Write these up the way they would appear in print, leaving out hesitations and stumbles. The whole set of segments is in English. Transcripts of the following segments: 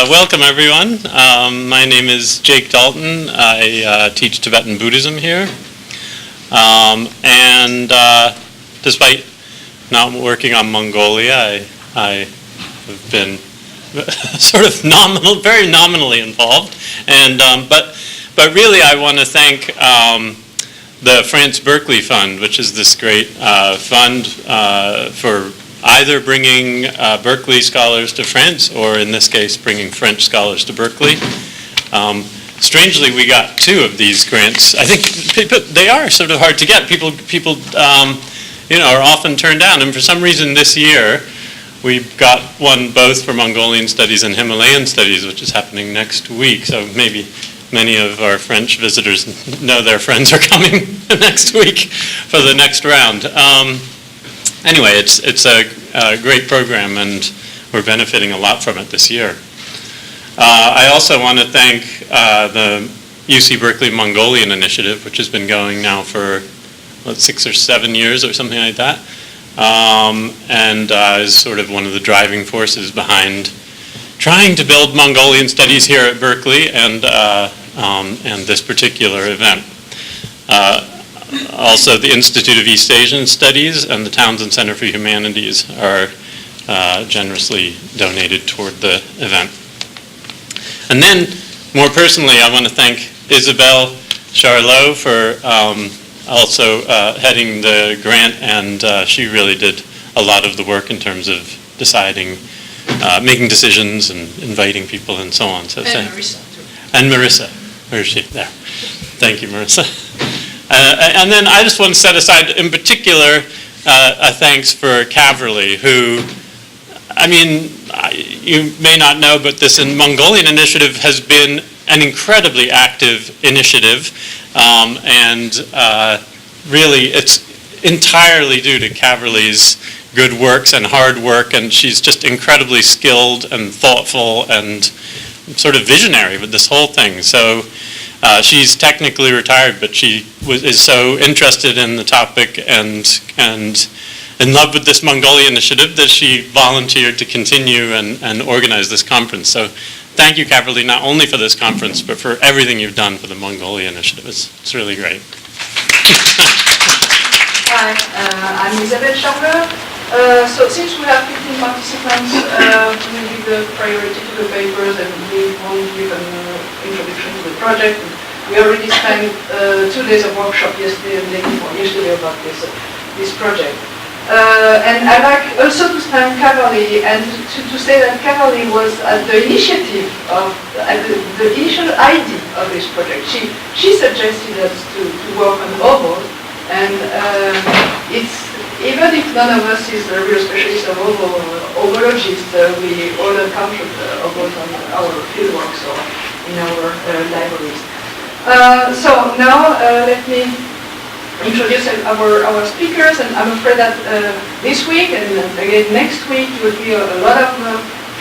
welcome everyone. My name is Jake Dalton. I teach Tibetan Buddhism here. Despite not working on Mongolia, I have been sort of very nominally involved. And but really, I want to thank the France Berkeley Fund, which is this great fund for either bringing Berkeley scholars to France, or in this case, bringing French scholars to Berkeley. Strangely, we got 2 of these grants. I think they are sort of hard to get. People, are often turned down. And for some reason, this year, we got one both for Mongolian studies and Himalayan studies, which is happening next week. So maybe many of our French visitors know their friends are coming next week for the next round. Anyway, it's a great program, and we're benefiting a lot from it this year. I also want to thank the UC Berkeley Mongolian Initiative, which has been going now for 6 or 7 years or something like that, and is sort of one of the driving forces behind trying to build Mongolian studies here at Berkeley and this particular event. Also, the Institute of East Asian Studies and the Townsend Center for Humanities are generously donated toward the event. And then, more personally, I want to thank Isabelle Charlot for also heading the grant, and she really did a lot of the work in terms of deciding, making decisions and inviting people and so on. So, and Marissa, too. And Marissa. Where is she? There. Thank you, Marissa. And then I just want to set aside, in particular, a thanks for Caverly, who, I mean, you may not know, but this Mongolian initiative has been an incredibly active initiative, and really it's entirely due to Caverly's good works and hard work, and she's just incredibly skilled and thoughtful and sort of visionary with this whole thing. So she's technically retired, but she is so interested in the topic and in love with this Mongolia initiative that she volunteered to continue and organize this conference. So thank you, Caverly, not only for this conference, but for everything you've done for the Mongolia initiative. It's really great. Hi, I'm Isabelle Charlot. So since we have 15 participants, we give the priority to the papers, and we won't give an introduction to the project. We already spent 2 days of workshop yesterday and day before yesterday about this project. And I'd like also to thank Caverly, and to say that Caverly was at the initiative of, the initial idea of this project. She suggested us to work on Ovoo, and it's, even if none of us is a real specialist of Ovoo or ovologist, we all encountered Ovoo on our fieldworks or in our libraries. So now let me introduce our speakers, and I'm afraid that this week and again next week will be a lot of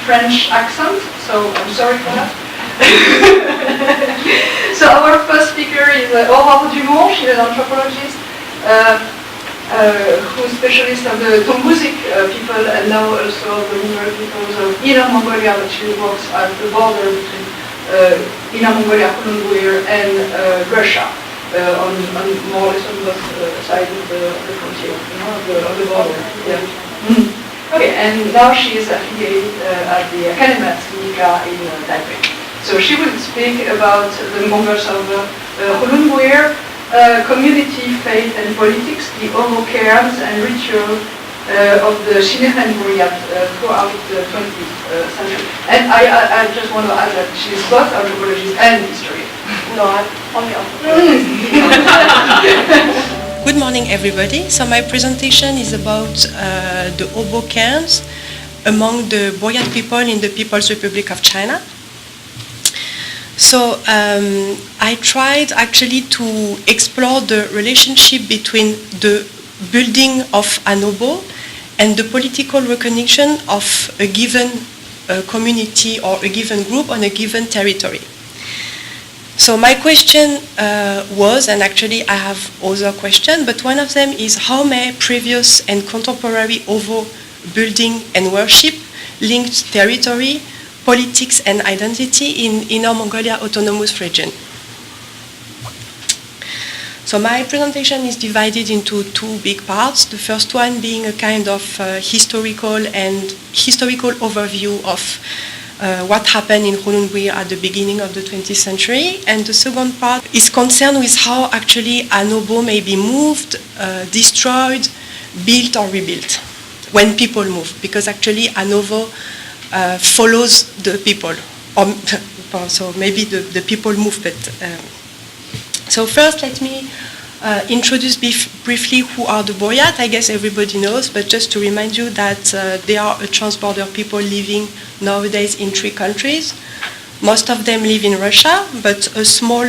French accent, so I'm sorry for that. So our first speaker is Aurore Dumont. She's an anthropologist who's specialist of the Tombuzik people, and now also the Mongol peoples of Inner Mongolia, which works at the border between Inner Mongolia, Kulunbuir, and Russia, on more or less on both sides of the frontier, of the border. Yeah. Okay, and now she is affiliated at the Academy Sinica in Taipei. So she will speak about the Mongols of Kulunbuir, community, faith, and politics, the Ovoo cairns and ritual of the Qinghai and Buryatia throughout the 20th century. And I just want to add that she's both anthropologist and historian. No, I'm only anthropologist. Good morning, everybody. So my presentation is about the Ovoo cairns among the Buryat people in the People's Republic of China. So I tried actually to explore the relationship between the building of an Ovoo and the political recognition of a given community or a given group on a given territory. So my question was, and actually I have other questions, but one of them is how may previous and contemporary Ovoo building and worship linked territory politics and identity in Inner Mongolia Autonomous Region. So my presentation is divided into two big parts. The first one being a kind of historical overview of what happened in Hulunbuir at the beginning of the 20th century. And the second part is concerned with how actually Anobo may be moved, destroyed, built or rebuilt when people move. Because actually Anobo follows the people. So maybe the people move, but... So first, let me introduce briefly who are the Buryat. I guess everybody knows, but just to remind you that they are a transborder people living nowadays in 3 countries. Most of them live in Russia, but a small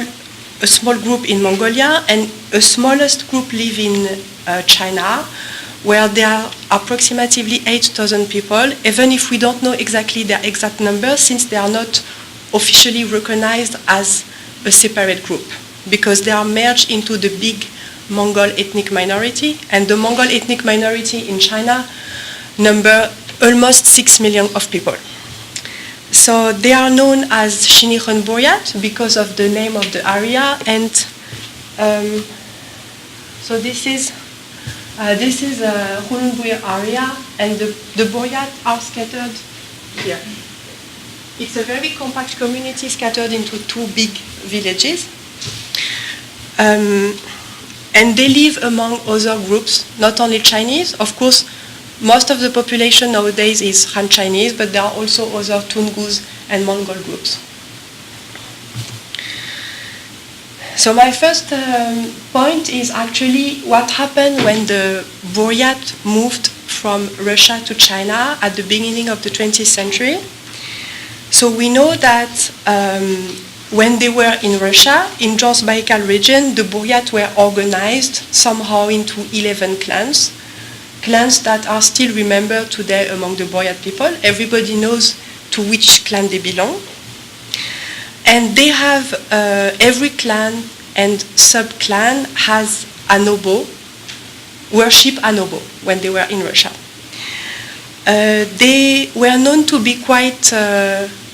group in Mongolia, and a smallest group live in China, where there are approximately 8,000 people, even if we don't know exactly their exact number, since they are not officially recognized as a separate group, because they are merged into the big Mongol ethnic minority, and the Mongol ethnic minority in China number almost 6 million of people. So they are known as Shinichon Buryat because of the name of the area, and so this is Hulunbuir area, and the Buryat are scattered here. It's a very compact community scattered into 2 big villages. And they live among other groups, not only Chinese. Of course, most of the population nowadays is Han Chinese, but there are also other Tungus and Mongol groups. So my first point is actually what happened when the Buryat moved from Russia to China at the beginning of the 20th century. So we know that when they were in Russia, in Transbaikal region, the Buryat were organized somehow into 11 clans that are still remembered today among the Buryat people. Everybody knows to which clan they belong. And they have, every clan and sub-clan has Anobo, worship Anobo when they were in Russia. They were known to be quite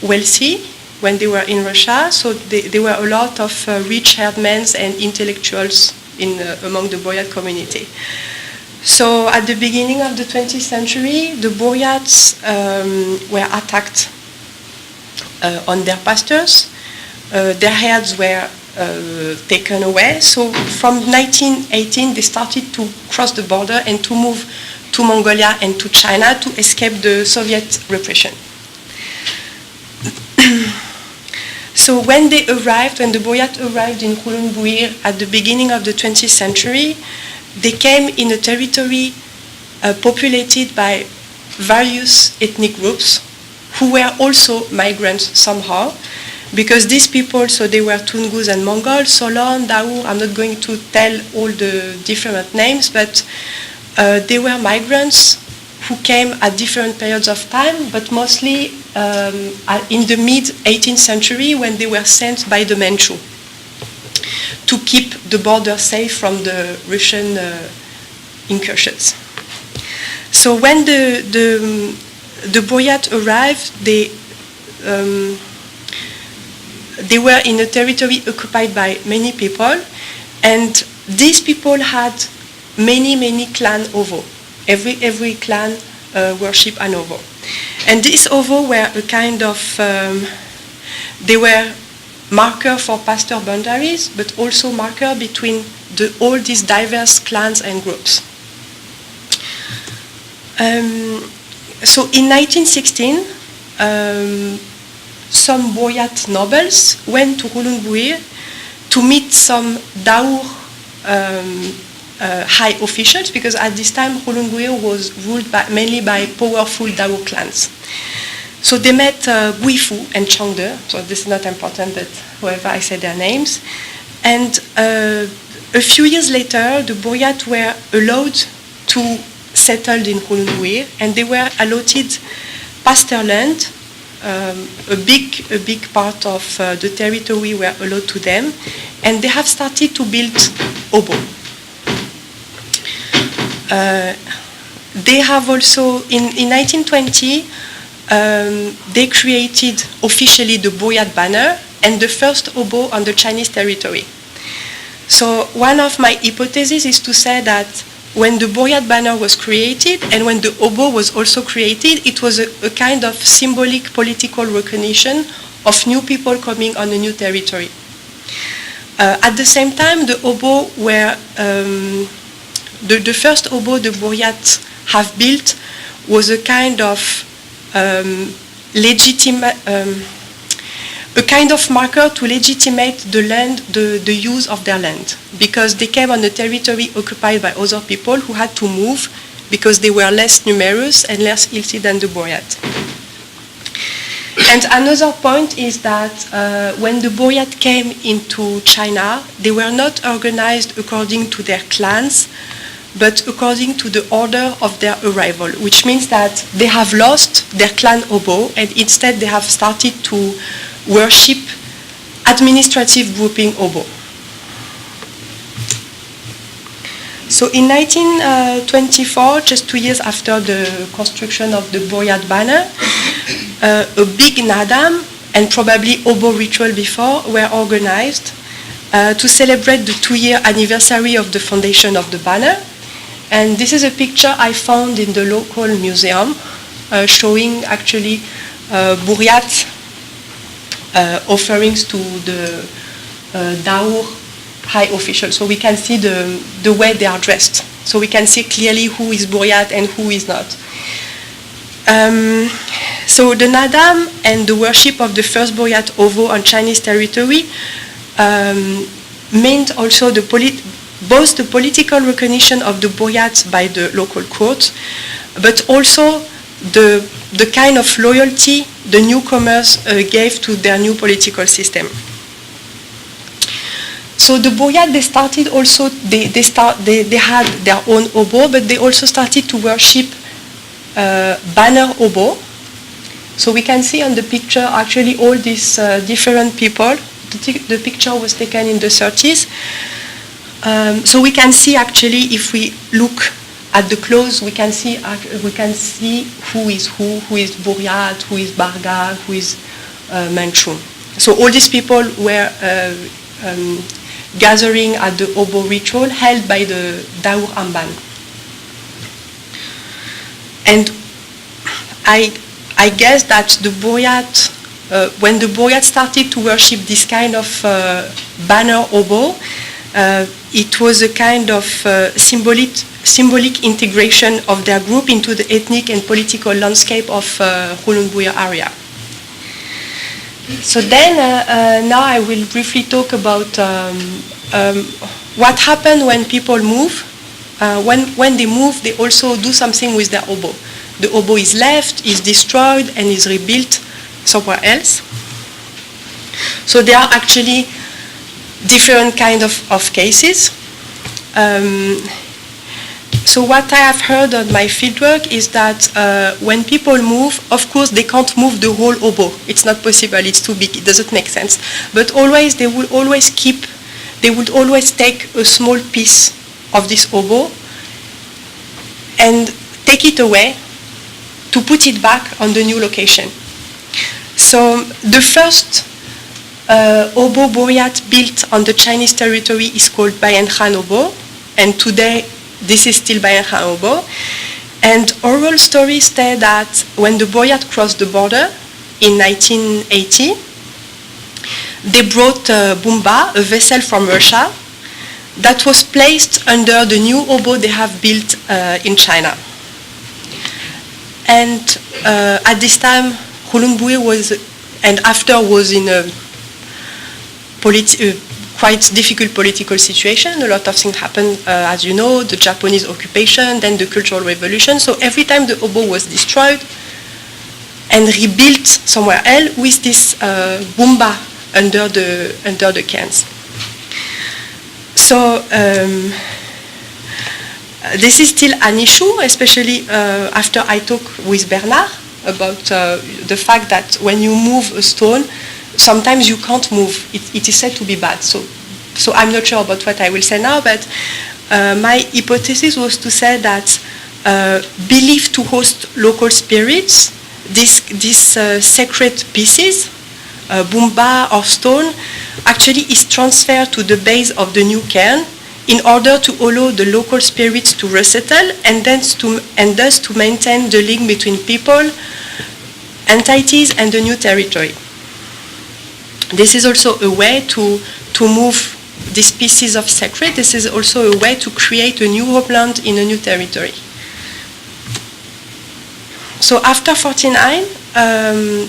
wealthy when they were in Russia, so there were a lot of rich herdmen and intellectuals among the Buryat community. So at the beginning of the 20th century, the Buryats were attacked on their pastures. Their herds were taken away. So from 1918, they started to cross the border and to move to Mongolia and to China to escape the Soviet repression. So when the Buryat arrived in Hulunbuir at the beginning of the 20th century, they came in a territory populated by various ethnic groups who were also migrants somehow, because these people, so they were Tungus and Mongols, Solon, Daur, I'm not going to tell all the different names, but they were migrants who came at different periods of time, but mostly in the mid-18th century when they were sent by the Manchu to keep the border safe from the Russian incursions. So when the Buryat arrived, they were in a territory occupied by many people, and these people had many clan Ovoo. Every clan worship an Ovoo. And these Ovoo were a kind of, they were marker for pasture boundaries, but also marker between all these diverse clans and groups. So in 1916, some Buryat nobles went to Hulunbuir to meet some Daur high officials, because at this time Hulunbuir was ruled mainly by powerful Daur clans. So they met Guifu and Changde, so this is not important, but however I say their names. And a few years later, the Buryat were allowed to settle in Hulunbuir, and they were allotted pasture land. A big part of the territory were allowed to them, and they have started to build obo. They have also, in 1920, they created officially the Buryat banner and the first oboe on the Chinese territory. So one of my hypotheses is to say that when the Buryat banner was created and when the oboe was also created, it was a kind of symbolic political recognition of new people coming on a new territory. At the same time, the oboe were, the first oboe the Buryats have built was a kind of a kind of marker to legitimate the land, the use of their land, because they came on a territory occupied by other people who had to move because they were less numerous and less healthy than the Buryat. And another point is that when the Buryat came into China, they were not organized according to their clans, but according to the order of their arrival, which means that they have lost their clan oboe and instead they have started to worship administrative grouping oboe. So in 1924, just 2 years after the construction of the Buryat banner, a big nadam and probably oboe ritual before were organized to celebrate the 2-year anniversary of the foundation of the banner. And this is a picture I found in the local museum showing actually Buryat offerings to the Daur high officials. So we can see the way they are dressed. So we can see clearly who is Buryat and who is not. So the nadam and the worship of the first Buryat Ovoo on Chinese territory meant also both the political recognition of the Buryats by the local court, but also the kind of loyalty the newcomers gave to their new political system. So the Buryat, they started also, they had their own oboe, but they also started to worship banner oboe. So we can see on the picture actually all these different people. The picture was taken in the 30s. So we can see actually, if we look at the clothes, we can see who is Buryat, who is Barga, who is Manchu. So all these people were gathering at the oboe ritual held by the Daur Amban. And I guess that the Buryat, when the Buryat started to worship this kind of banner oboe, it was a kind of symbolic integration of their group into the ethnic and political landscape of Hulunbuir area. So then, now I will briefly talk about what happened when people move. When they move, they also do something with their oboe. The oboe is left, is destroyed, and is rebuilt somewhere else. So there are actually different kind of cases. So what I have heard on my fieldwork is that when people move, of course they can't move the whole oboe. It's not possible, it's too big, it doesn't make sense. But always they would always take a small piece of this oboe and take it away to put it back on the new location. So the first oboe Buryat built on the Chinese territory is called Bayan Khan oboe, and today this is still Bayan Khan oboe. And oral stories say that when the Buryat crossed the border in 1980, they brought Bumba, a vessel from Russia, that was placed under the new oboe they have built in China. And at this time, Hulunbuir was, and after was in a quite difficult political situation. A lot of things happened, as you know, the Japanese occupation, then the Cultural Revolution. So every time the oboe was destroyed and rebuilt somewhere else with this Bumba under the cairns. So this is still an issue, especially after I talk with Bernard about the fact that when you move a stone, sometimes you can't move. It is said to be bad. So I'm not sure about what I will say now, but my hypothesis was to say that belief to host local spirits these sacred pieces, bumba or stone, actually is transferred to the base of the new cairn in order to allow the local spirits to resettle and thus to maintain the link between people, entities, and the new territory. This is also a way to move these pieces of sacred. This is also a way to create a new homeland in a new territory. So after 49,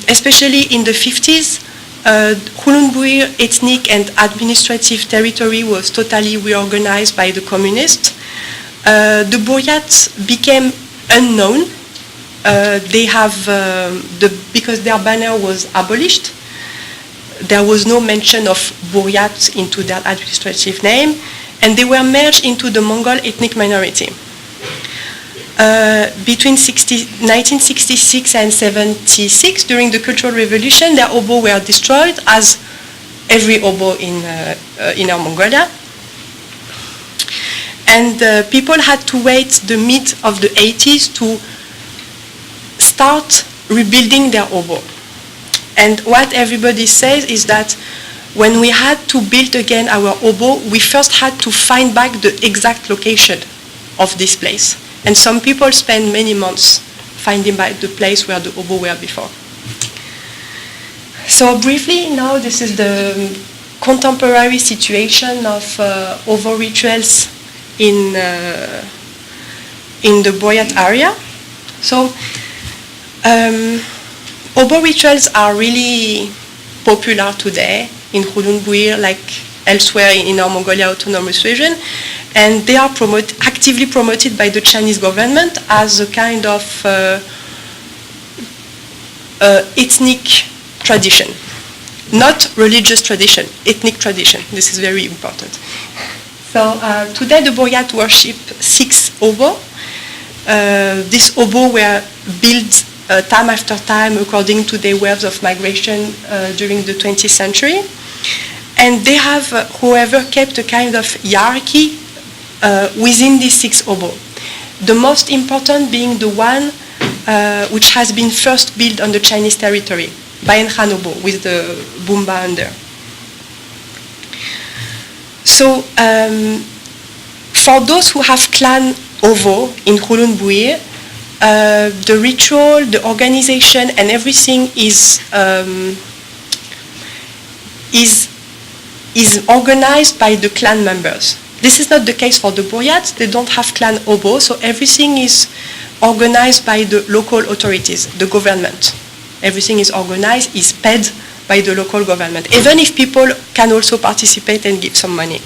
especially in the 50s, Hulunbuir ethnic and administrative territory was totally reorganized by the communists. The Buryats became unknown. They have because their banner was abolished. There was no mention of Buryat into their administrative name, and they were merged into the Mongol ethnic minority. Between 1966 and 76, during the Cultural Revolution, their Ovoo were destroyed, as every Ovoo in Inner Mongolia. And people had to wait the mid of the 80s to start rebuilding their Ovoo. And what everybody says is that when we had to build again our Ovoo, we first had to find back the exact location of this place. And some people spend many months finding back the place where the Ovoo were before. So briefly, now this is the contemporary situation of Ovoo rituals in the Buryat area. So Ovoo rituals are really popular today in Hulunbuir, like elsewhere in Inner Mongolia Autonomous Region, and they are actively promoted by the Chinese government as a kind of ethnic tradition. Not religious tradition, ethnic tradition. This is very important. So today the Buryat worship 6 Ovoo. These Ovoo were built time after time according to their waves of migration during the 20th century. And they have, however, kept a kind of hierarchy within these 6 Ovoo. The most important being the one which has been first built on the Chinese territory, Bayan Khan Ovoo, with the bumba under. So for those who have clan Ovoo in Hulunbuir, the ritual, the organization, and everything is organized by the clan members. This is not the case for the Buryats. They don't have clan Ovoo, so everything is organized by the local authorities, the government. Everything is organized, is paid by the local government, even if people can also participate and give some money.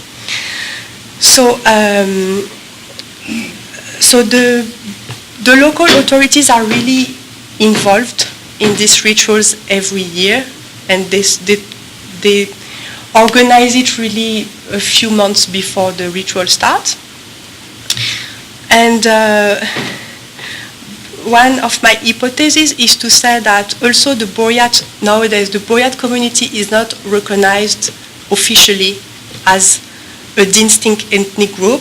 So, the local authorities are really involved in these rituals every year, and they organize it really a few months before the ritual starts. And one of my hypotheses is to say that also the Buryat, nowadays the Buryat community is not recognized officially as a distinct ethnic group.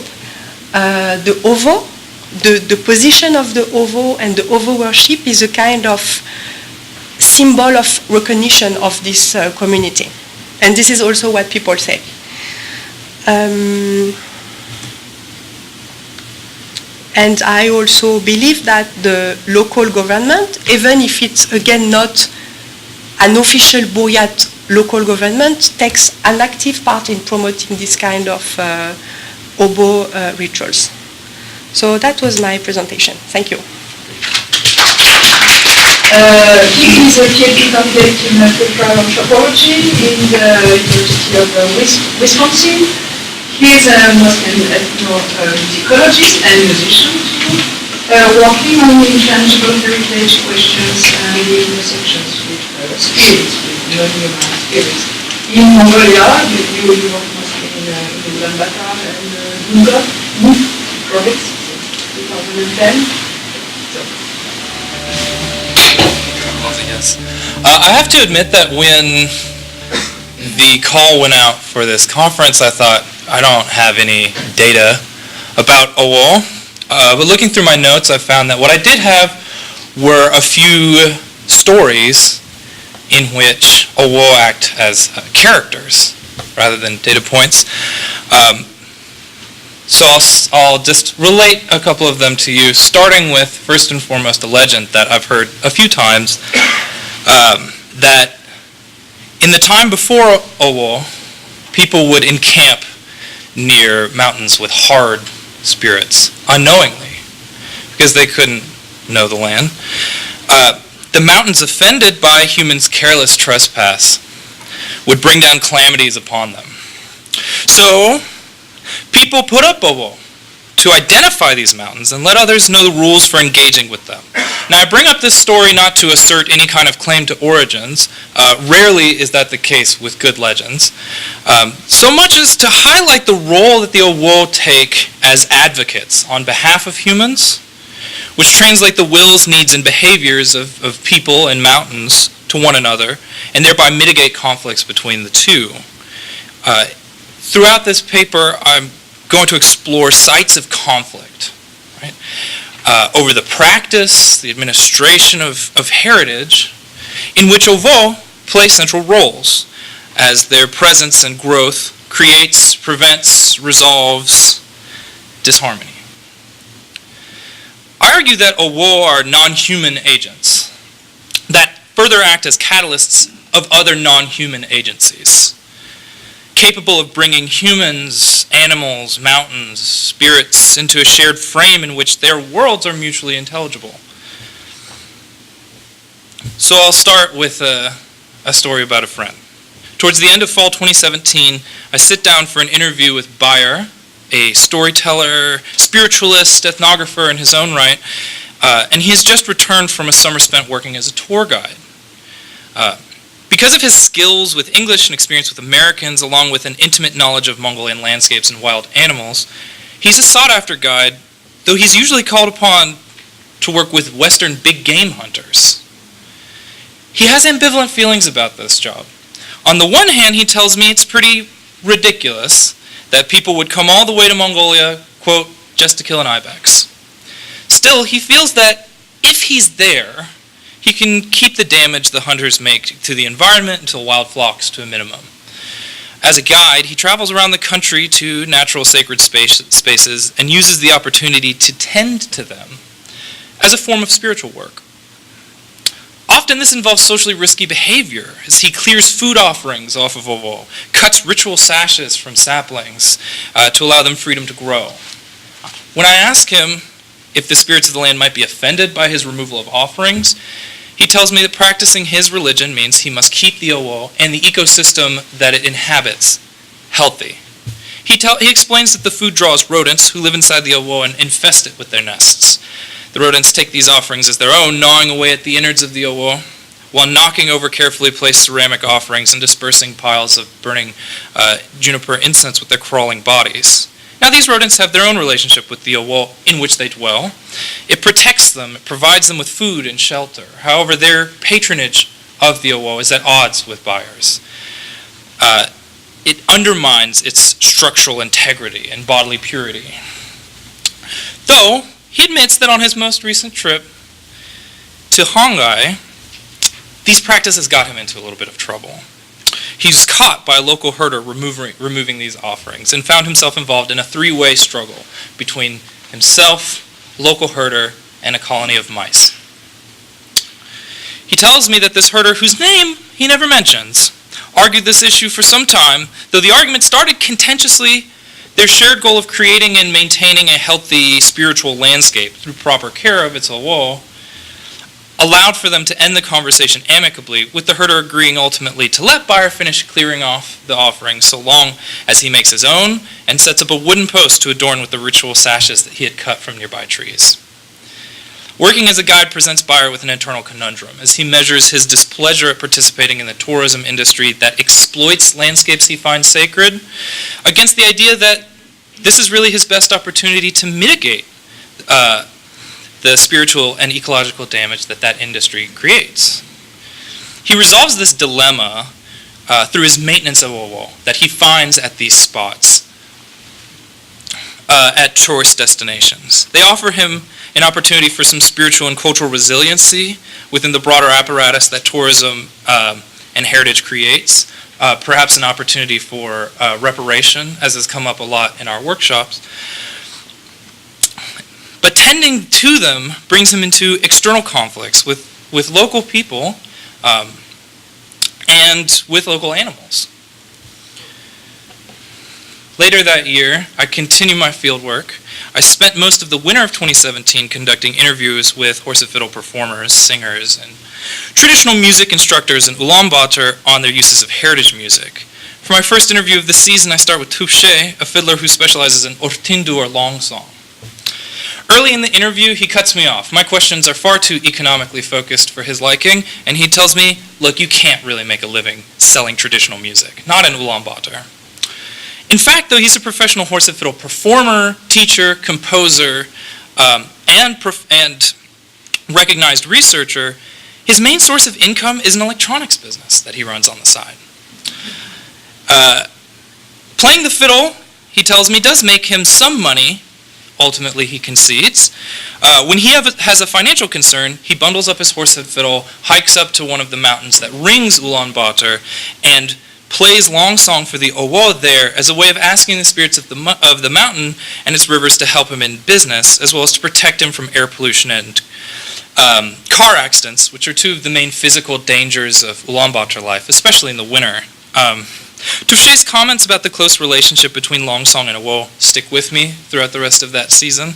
The Ovoo, the position of the Ovoo and the Ovoo worship is a kind of symbol of recognition of this community. And this is also what people say. And I also believe that the local government, even if it's again not an official Buryat local government, takes an active part in promoting this kind of Ovoo rituals. So that was my presentation. Thank you. He is a PhD candidate in cultural anthropology in the University of Wisconsin. He is a Muslim ethnomusicologist and musician too, working on intangible heritage questions and the intersections with spirits, with non-human spirits. In Mongolia, you work mostly in Ulaanbaatar and Mungok province, 2010. Yes. I have to admit that when the call went out for this conference, I thought, I don't have any data about Ovoo. But looking through my notes, I found that what I did have were a few stories in which Ovoo act as characters rather than data points. So I'll just relate a couple of them to you, starting with, first and foremost, a legend that I've heard a few times, that in the time before Ovoo, people would encamp near mountains with hard spirits, unknowingly, because they couldn't know the land. The mountains, offended by humans' careless trespass, would bring down calamities upon them. So, people put up Ovoo to identify these mountains and let others know the rules for engaging with them. Now, I bring up this story not to assert any kind of claim to origins. Rarely is that the case with good legends. So much as to highlight the role that the Ovoo take as advocates on behalf of humans, which translate the wills, needs, and behaviors of people and mountains to one another, and thereby mitigate conflicts between the two. Throughout this paper, I'm going to explore sites of conflict, right? Over the practice, the administration of heritage, in which Ovoo play central roles, as their presence and growth creates, prevents, resolves disharmony. I argue that Ovoo are non-human agents that further act as catalysts of other non-human agencies, capable of bringing humans, animals, mountains, spirits into a shared frame in which their worlds are mutually intelligible. So I'll start with a story about a friend. Towards the end of fall 2017, I sit down for an interview with Bayer, a storyteller, spiritualist, ethnographer in his own right, and he has just returned from a summer spent working as a tour guide. Because of his skills with English and experience with Americans, along with an intimate knowledge of Mongolian landscapes and wild animals, he's a sought-after guide, though he's usually called upon to work with Western big game hunters. He has ambivalent feelings about this job. On the one hand, he tells me it's pretty ridiculous that people would come all the way to Mongolia, quote, just to kill an ibex. Still, he feels that if he's there, he can keep the damage the hunters make to the environment and to wild flocks to a minimum. As a guide, he travels around the country to natural sacred spaces and uses the opportunity to tend to them as a form of spiritual work. Often this involves socially risky behavior, as he clears food offerings off of Ovoo, cuts ritual sashes from saplings to allow them freedom to grow. When I ask him if the spirits of the land might be offended by his removal of offerings, he tells me that practicing his religion means he must keep the Ovoo and the ecosystem that it inhabits healthy. He explains that the food draws rodents who live inside the Ovoo and infest it with their nests. The rodents take these offerings as their own, gnawing away at the innards of the Ovoo, while knocking over carefully placed ceramic offerings and dispersing piles of burning juniper incense with their crawling bodies. Now, these rodents have their own relationship with the Ovoo in which they dwell. It protects them, it provides them with food and shelter. However, their patronage of the Ovoo is at odds with buyers. It undermines its structural integrity and bodily purity. Though, he admits that on his most recent trip to Qinghai, these practices got him into a little bit of trouble. He was caught by a local herder removing these offerings and found himself involved in a three-way struggle between himself, local herder, and a colony of mice. He tells me that this herder, whose name he never mentions, argued this issue for some time, though the argument started contentiously. Their shared goal of creating and maintaining a healthy spiritual landscape through proper care of its Ovoo allowed for them to end the conversation amicably, with the herder agreeing ultimately to let Bayer finish clearing off the offering so long as he makes his own and sets up a wooden post to adorn with the ritual sashes that he had cut from nearby trees. Working as a guide presents Bayer with an internal conundrum as he measures his displeasure at participating in the tourism industry that exploits landscapes he finds sacred against the idea that this is really his best opportunity to mitigate the spiritual and ecological damage that industry creates. He resolves this dilemma through his maintenance of Ovoo that he finds at these spots. at tourist destinations. They offer him an opportunity for some spiritual and cultural resiliency within the broader apparatus that tourism and heritage creates. Perhaps an opportunity for reparation, as has come up a lot in our workshops. But tending to them brings him into external conflicts with local people and with local animals. Later that year, I continued my field work. I spent most of the winter of 2017 conducting interviews with horse and fiddle performers, singers, and traditional music instructors in Ulaanbaatar on their uses of heritage music. For my first interview of the season, I start with Tufche, a fiddler who specializes in ortindu or long song. Early in the interview, he cuts me off. My questions are far too economically focused for his liking, and he tells me, look, you can't really make a living selling traditional music, not in Ulaanbaatar. In fact, though he's a professional horse and fiddle performer, teacher, composer, and recognized researcher, his main source of income is an electronics business that he runs on the side. Playing the fiddle, he tells me, does make him some money. Ultimately, he concedes. When he has a financial concern, he bundles up his horse and fiddle, hikes up to one of the mountains that rings Ulaanbaatar, and plays long song for the Ovoo there as a way of asking the spirits of the mountain and its rivers to help him in business, as well as to protect him from air pollution and car accidents, which are two of the main physical dangers of Ulaanbaatar life, especially in the winter. Tufche's comments about the close relationship between long song and Ovoo stick with me throughout the rest of that season.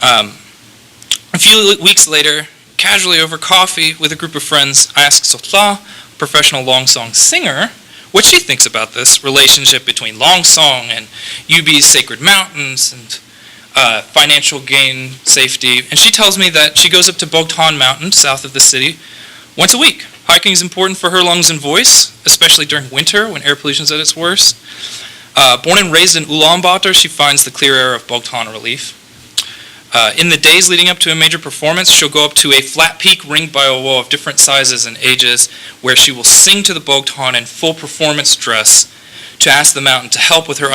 A few weeks later, casually over coffee with a group of friends, I asked Sotla, a professional long song singer, what she thinks about this relationship between long song and Ubi's sacred mountains and financial gain, safety. And she tells me that she goes up to Bogtan Mountain, south of the city, once a week. Hiking is important for her lungs and voice, especially during winter when air pollution is at its worst. Born and raised in Ulaanbaatar, she finds the clear air of Bogtan relief. In the days leading up to a major performance, she'll go up to a flat peak ringed by a wall of different sizes and ages, where she will sing to the Bogtan in full performance dress to ask the mountain to help with her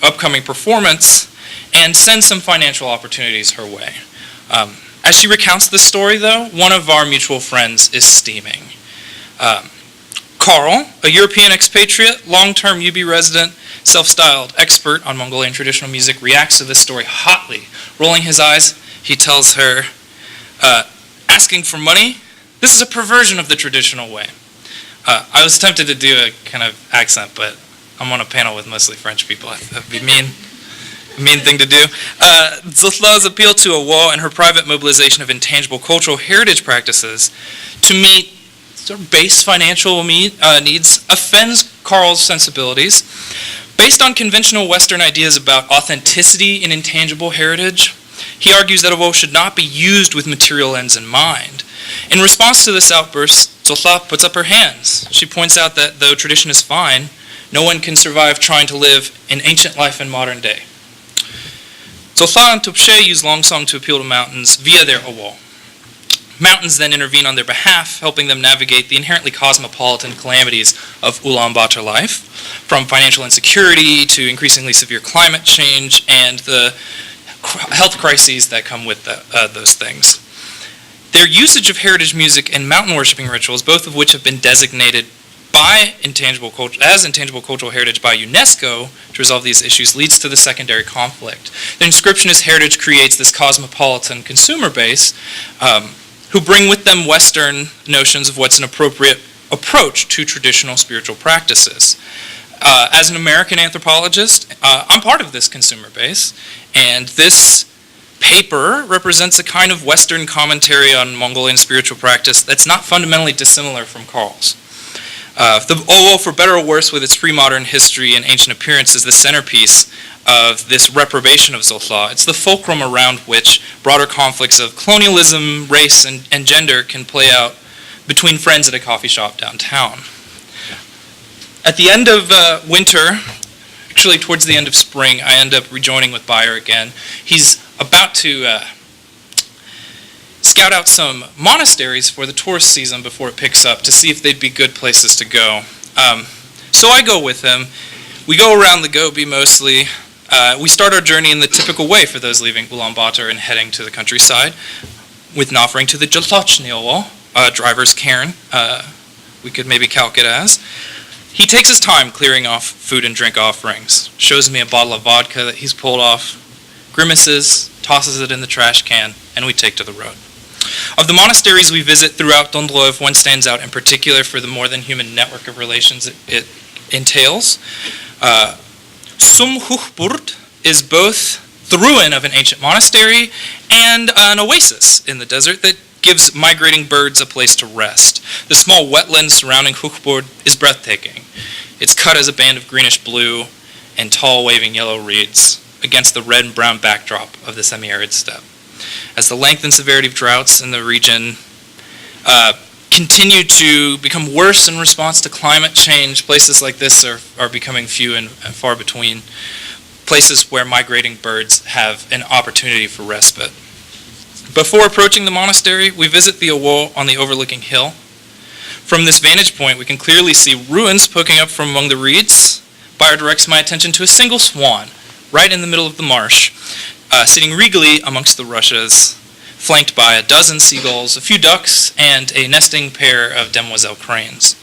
upcoming performance and send some financial opportunities her way. As she recounts this story, though, one of our mutual friends is steaming. Carl, a European expatriate, long-term UB resident, self-styled expert on Mongolian traditional music, reacts to this story hotly. Rolling his eyes, he tells her, asking for money, this is a perversion of the traditional way. I was tempted to do a kind of accent, but I'm on a panel with mostly French people. That'd be mean thing to do. Zotla's appeal to Ovoo and her private mobilization of intangible cultural heritage practices to meet sort of base financial needs offends Carl's sensibilities. Based on conventional Western ideas about authenticity in intangible heritage, he argues that Ovoo should not be used with material ends in mind. In response to this outburst, Zotla puts up her hands. She points out that though tradition is fine, no one can survive trying to live an ancient life in modern day. Zotla and Tufche use long song to appeal to mountains via their Ovoo. Mountains then intervene on their behalf, helping them navigate the inherently cosmopolitan calamities of Ulaanbaatar life, from financial insecurity to increasingly severe climate change and the health crises that come with those things. Their usage of heritage music and mountain worshipping rituals, both of which have been designated by intangible cultural heritage by UNESCO to resolve these issues, leads to the secondary conflict. The inscriptionist heritage creates this cosmopolitan consumer base who bring with them Western notions of what's an appropriate approach to traditional spiritual practices. As an American anthropologist, I'm part of this consumer base, and this paper represents a kind of Western commentary on Mongolian spiritual practice that's not fundamentally dissimilar from Carl's. The Ovoo, for better or worse, with its pre-modern history and ancient appearance, is the centerpiece of this reprobation of Zotla. It's the fulcrum around which broader conflicts of colonialism, race, and gender can play out between friends at a coffee shop downtown. At the end of winter, actually towards the end of spring, I end up rejoining with Bayer again. He's about to scout out some monasteries for the tourist season before it picks up to see if they'd be good places to go. So I go with him. We go around the Gobi mostly. We start our journey in the typical way for those leaving Ulaanbaatar and heading to the countryside, with an offering to the Jaltochny Owo, driver's cairn, we could maybe calc it as. He takes his time clearing off food and drink offerings, shows me a bottle of vodka that he's pulled off, grimaces, tosses it in the trash can, and we take to the road. Of the monasteries we visit throughout Dondrov, one stands out in particular for the more than human network of relations it entails. Sumhuchburt is both the ruin of an ancient monastery and an oasis in the desert that gives migrating birds a place to rest. The small wetland surrounding Huchburt is breathtaking. It's cut as a band of greenish blue and tall waving yellow reeds against the red and brown backdrop of the semi-arid steppe. As the length and severity of droughts in the region continue to become worse in response to climate change, places like this are becoming few and far between, places where migrating birds have an opportunity for respite. Before approaching the monastery, we visit the Ovoo on the overlooking hill. From this vantage point, we can clearly see ruins poking up from among the reeds. Bayer directs my attention to a single swan, right in the middle of the marsh, sitting regally amongst the rushes, flanked by a dozen seagulls, a few ducks, and a nesting pair of demoiselle cranes.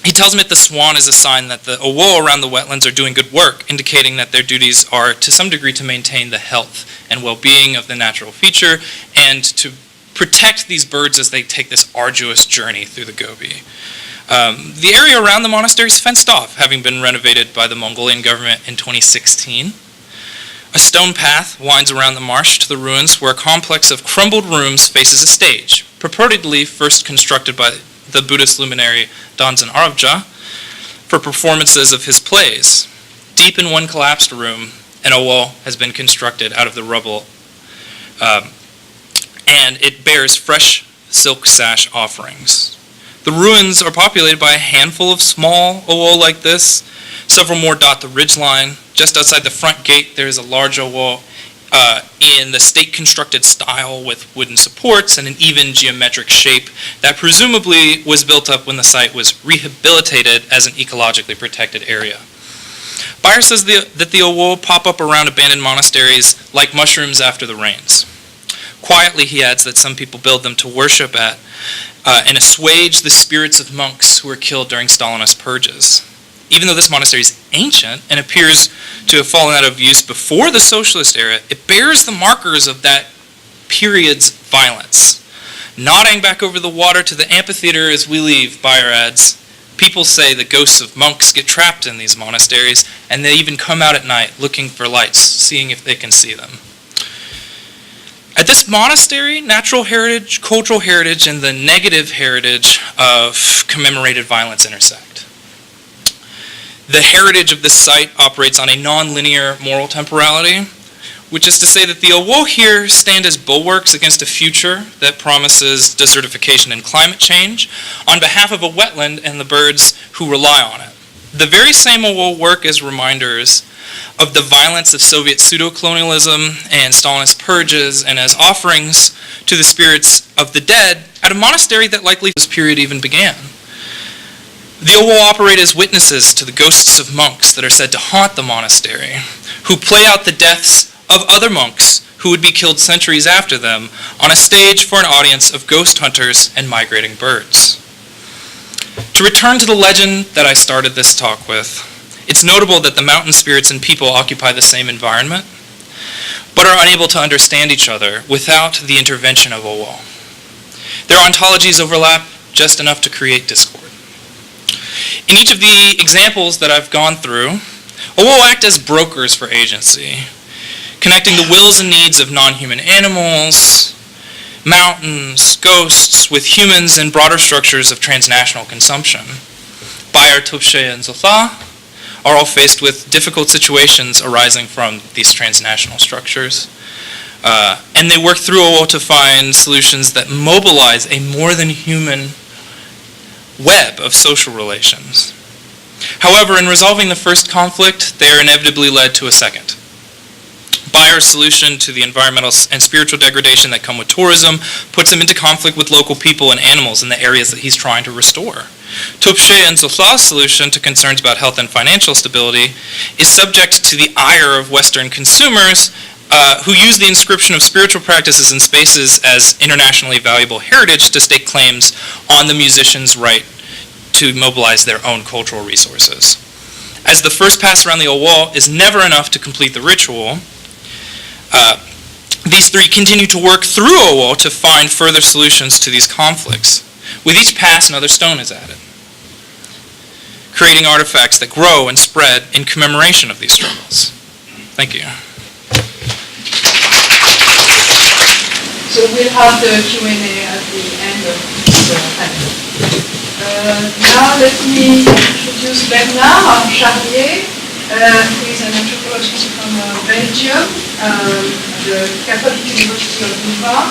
He tells me that the swan is a sign that the Ovoo around the wetlands are doing good work, indicating that their duties are to some degree to maintain the health and well-being of the natural feature and to protect these birds as they take this arduous journey through the Gobi. The area around the monastery is fenced off, having been renovated by the Mongolian government in 2016. A stone path winds around the marsh to the ruins where a complex of crumbled rooms faces a stage, purportedly first constructed by the Buddhist luminary Danzan Arabja for performances of his plays. Deep in one collapsed room, an Ovoo has been constructed out of the rubble, and it bears fresh silk sash offerings. The ruins are populated by a handful of small Ovoo like this. Several more dot the ridgeline. Just outside the front gate, there is a large Ovoo in the state-constructed style with wooden supports and an even geometric shape that presumably was built up when the site was rehabilitated as an ecologically protected area. Bayer says that the Ovoo pop up around abandoned monasteries like mushrooms after the rains. Quietly, he adds that some people build them to worship at and assuage the spirits of monks who were killed during Stalinist purges. Even though this monastery is ancient and appears to have fallen out of use before the socialist era, it bears the markers of that period's violence. Nodding back over the water to the amphitheater as we leave, Bayer adds, people say the ghosts of monks get trapped in these monasteries, and they even come out at night looking for lights, seeing if they can see them. At this monastery, natural heritage, cultural heritage, and the negative heritage of commemorated violence intersect. The heritage of this site operates on a non-linear moral temporality, which is to say that the Ovoo here stand as bulwarks against a future that promises desertification and climate change on behalf of a wetland and the birds who rely on it. The very same Ovoo work as reminders of the violence of Soviet pseudo-colonialism and Stalinist purges and as offerings to the spirits of the dead at a monastery that likely this period even began. The Ovoo operate as witnesses to the ghosts of monks that are said to haunt the monastery, who play out the deaths of other monks who would be killed centuries after them on a stage for an audience of ghost hunters and migrating birds. To return to the legend that I started this talk with, it's notable that the mountain spirits and people occupy the same environment, but are unable to understand each other without the intervention of Ovoo. Their ontologies overlap just enough to create discord. In each of the examples that I've gone through, Ovoo act as brokers for agency, connecting the wills and needs of non-human animals, mountains, ghosts, with humans and broader structures of transnational consumption. Bayer, Tupche, and Zotha are all faced with difficult situations arising from these transnational structures. And they work through Ovoo to find solutions that mobilize a more than human web of social relations. However, in resolving the first conflict, they are inevitably led to a second. Bayer's solution to the environmental and spiritual degradation that come with tourism puts him into conflict with local people and animals in the areas that he's trying to restore. Topshe and Zothla's solution to concerns about health and financial stability is subject to the ire of Western consumers who use the inscription of spiritual practices and spaces as internationally valuable heritage to stake claims on the musician's right to mobilize their own cultural resources. As the first pass around the old wall is never enough to complete the ritual, these three continue to work through a wall to find further solutions to these conflicts. With each pass, another stone is added, creating artifacts that grow and spread in commemoration of these struggles. Thank you. So we'll have the Q&A at the end of this panel. Now let me introduce Bernard Charlier, who is an anthropologist from Belgium, the Catholic University of Louvain.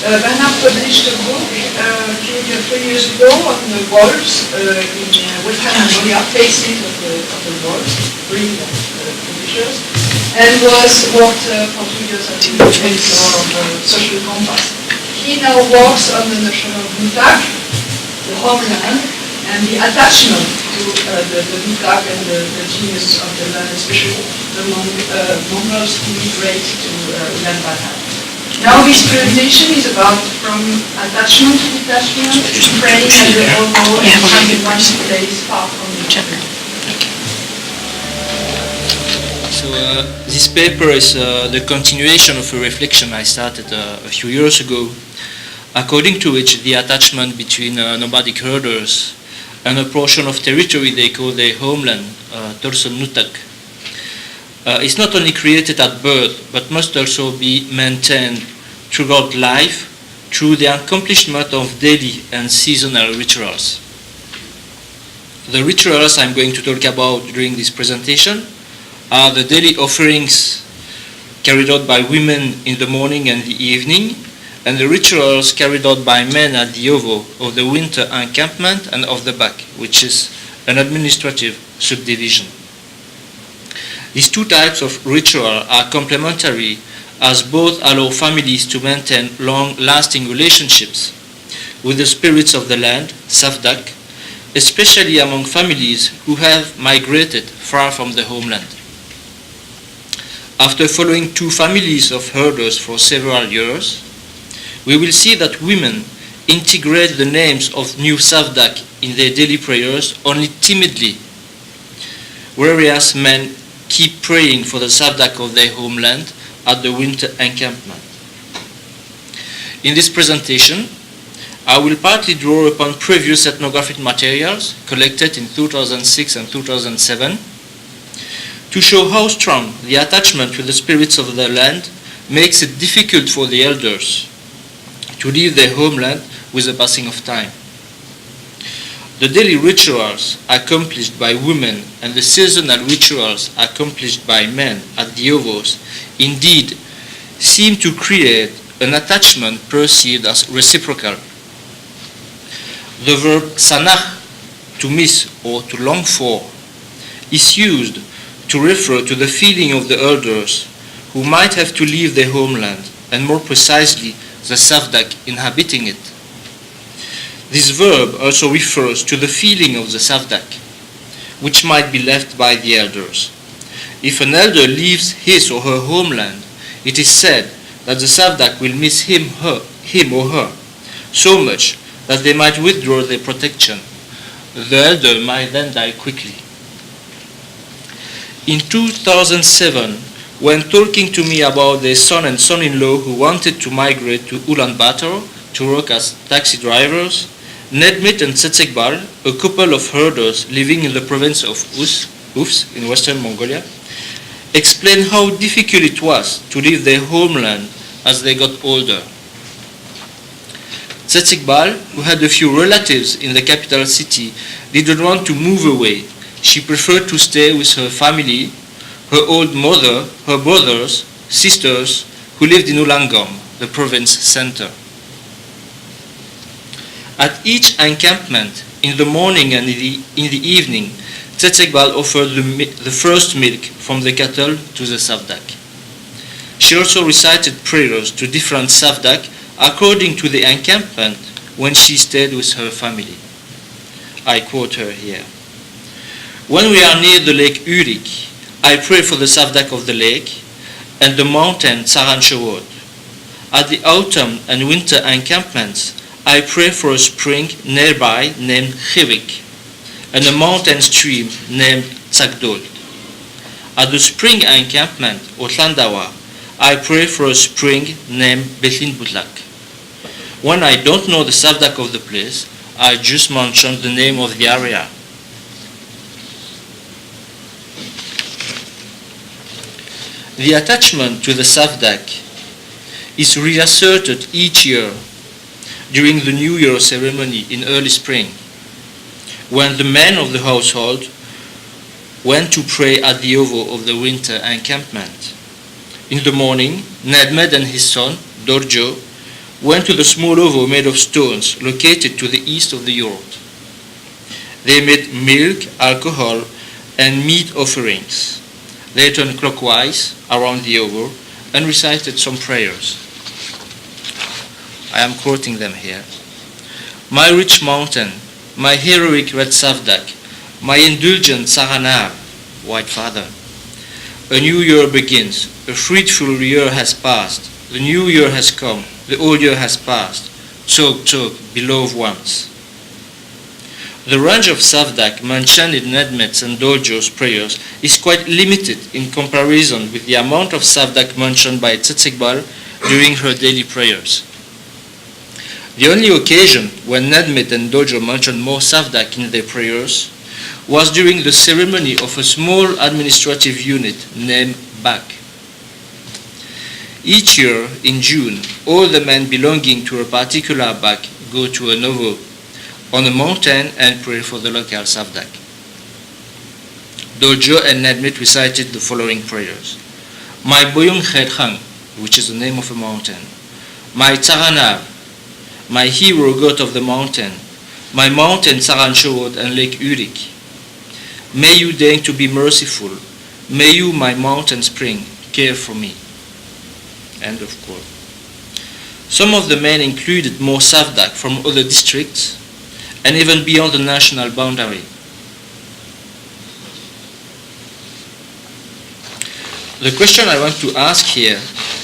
Bernard published a book a few 3 years ago on the wolves in Western Mongolia, faces of the wolves, breed of publishers, and worked for 2 years at the editor of Social Compass. He now works on the notion of mutak, the homeland, and the attachment to the mutak and the genius of the land, especially the Mongols who migrate to Ulaanbaatar. Now this presentation is about from attachment to detachment, praying at the Ovoo and finding one place far from each other. So this paper is the continuation of a reflection I started a few years ago, according to which the attachment between nomadic herders and a portion of territory they call their homeland, Torson Nutak, is not only created at birth, but must also be maintained throughout life through the accomplishment of daily and seasonal rituals. The rituals I'm going to talk about during this presentation are the daily offerings carried out by women in the morning and the evening, and the rituals carried out by men at the Ovoo of the winter encampment and of the back, which is an administrative subdivision. These two types of ritual are complementary, as both allow families to maintain long-lasting relationships with the spirits of the land, Savdak, especially among families who have migrated far from the homeland. After following two families of herders for several years, we will see that women integrate the names of new Savdak in their daily prayers only timidly, whereas men keep praying for the Savdak of their homeland at the winter encampment. In this presentation, I will partly draw upon previous ethnographic materials collected in 2006 and 2007 to show how strong the attachment to the spirits of the land makes it difficult for the elders to leave their homeland with the passing of time. The daily rituals accomplished by women and the seasonal rituals accomplished by men at the Ovoos indeed seem to create an attachment perceived as reciprocal. The verb sanach, to miss or to long for, is used to refer to the feeling of the elders who might have to leave their homeland, and more precisely, the Savdak inhabiting it. This verb also refers to the feeling of the Savdak, which might be left by the elders. If an elder leaves his or her homeland, it is said that the Savdak will miss him or her so much that they might withdraw their protection. The elder might then die quickly. In 2007, when talking to me about their son and son-in-law who wanted to migrate to Ulaanbaatar to work as taxi drivers, Nedmit and Tsetsekbal, a couple of herders living in the province of Ufs in western Mongolia, explained how difficult it was to leave their homeland as they got older. Tsetsekbal, who had a few relatives in the capital city, didn't want to move away. She preferred to stay with her family, her old mother, her brothers, sisters, who lived in Ulangom, the province center. At each encampment, in the morning and in the evening, Tsetsekbal offered the first milk from the cattle to the Savdak. She also recited prayers to different Savdak according to the encampment when she stayed with her family. I quote her here. When we are near the lake Urik, I pray for the Savdak of the lake and the mountain Saranchewod. At the autumn and winter encampments, I pray for a spring nearby named Chivik and a mountain stream named Tsagdol. At the spring encampment, Otlandawa, I pray for a spring named Bethin Butlak. When I don't know the Savdak of the place, I just mention the name of the area. The attachment to the Savdak is reasserted each year during the New Year ceremony in early spring, when the men of the household went to pray at the Ovoo of the winter encampment. In the morning, Nedmed and his son, Dorjo, went to the small Ovoo made of stones located to the east of the yurt. They made milk, alcohol, and meat offerings. They turned clockwise around the Ovoo and recited some prayers. I am quoting them here. My rich mountain, my heroic red Savdak, my indulgent Saranav, White Father. A new year begins, a fruitful year has passed, the new year has come, the old year has passed. Tsog, tsog, beloved ones. The range of Savdak mentioned in Nedmet's and Dorjo's prayers is quite limited in comparison with the amount of Savdak mentioned by Tsetsekbal during her daily prayers. The only occasion when Nedmet and Dorjo mentioned more Savdak in their prayers was during the ceremony of a small administrative unit named Bak. Each year in June, all the men belonging to a particular Bak go to an Ovoo on a mountain and pray for the local Savdak. Dorjo and Nedmet recited the following prayers. My Boyong Khedkhang, which is the name of a mountain, my Tsaranav, my hero god of the mountain, my mountain Saranchewod and Lake Urik. May you deign to be merciful. May you, my mountain spring, care for me. End of quote. Some of the men included more Savdak from other districts and even beyond the national boundary. The question I want to ask here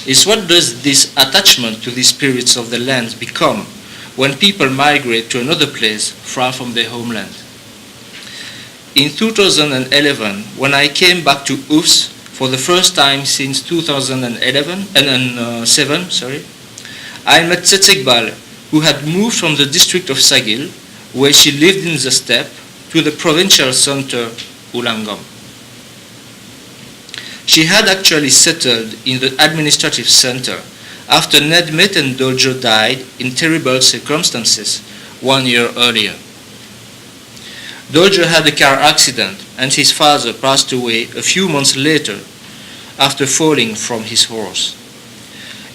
is, what does this attachment to the spirits of the land become when people migrate to another place far from their homeland? In 2011, when I came back to Oufs for the first time since 2007, I met Tsetsekbal, who had moved from the district of Sagil, where she lived in the steppe, to the provincial center, Ulangom. She had actually settled in the administrative center after Nedmet and Dorjo died in terrible circumstances 1 year earlier. Dorjo had a car accident and his father passed away a few months later after falling from his horse.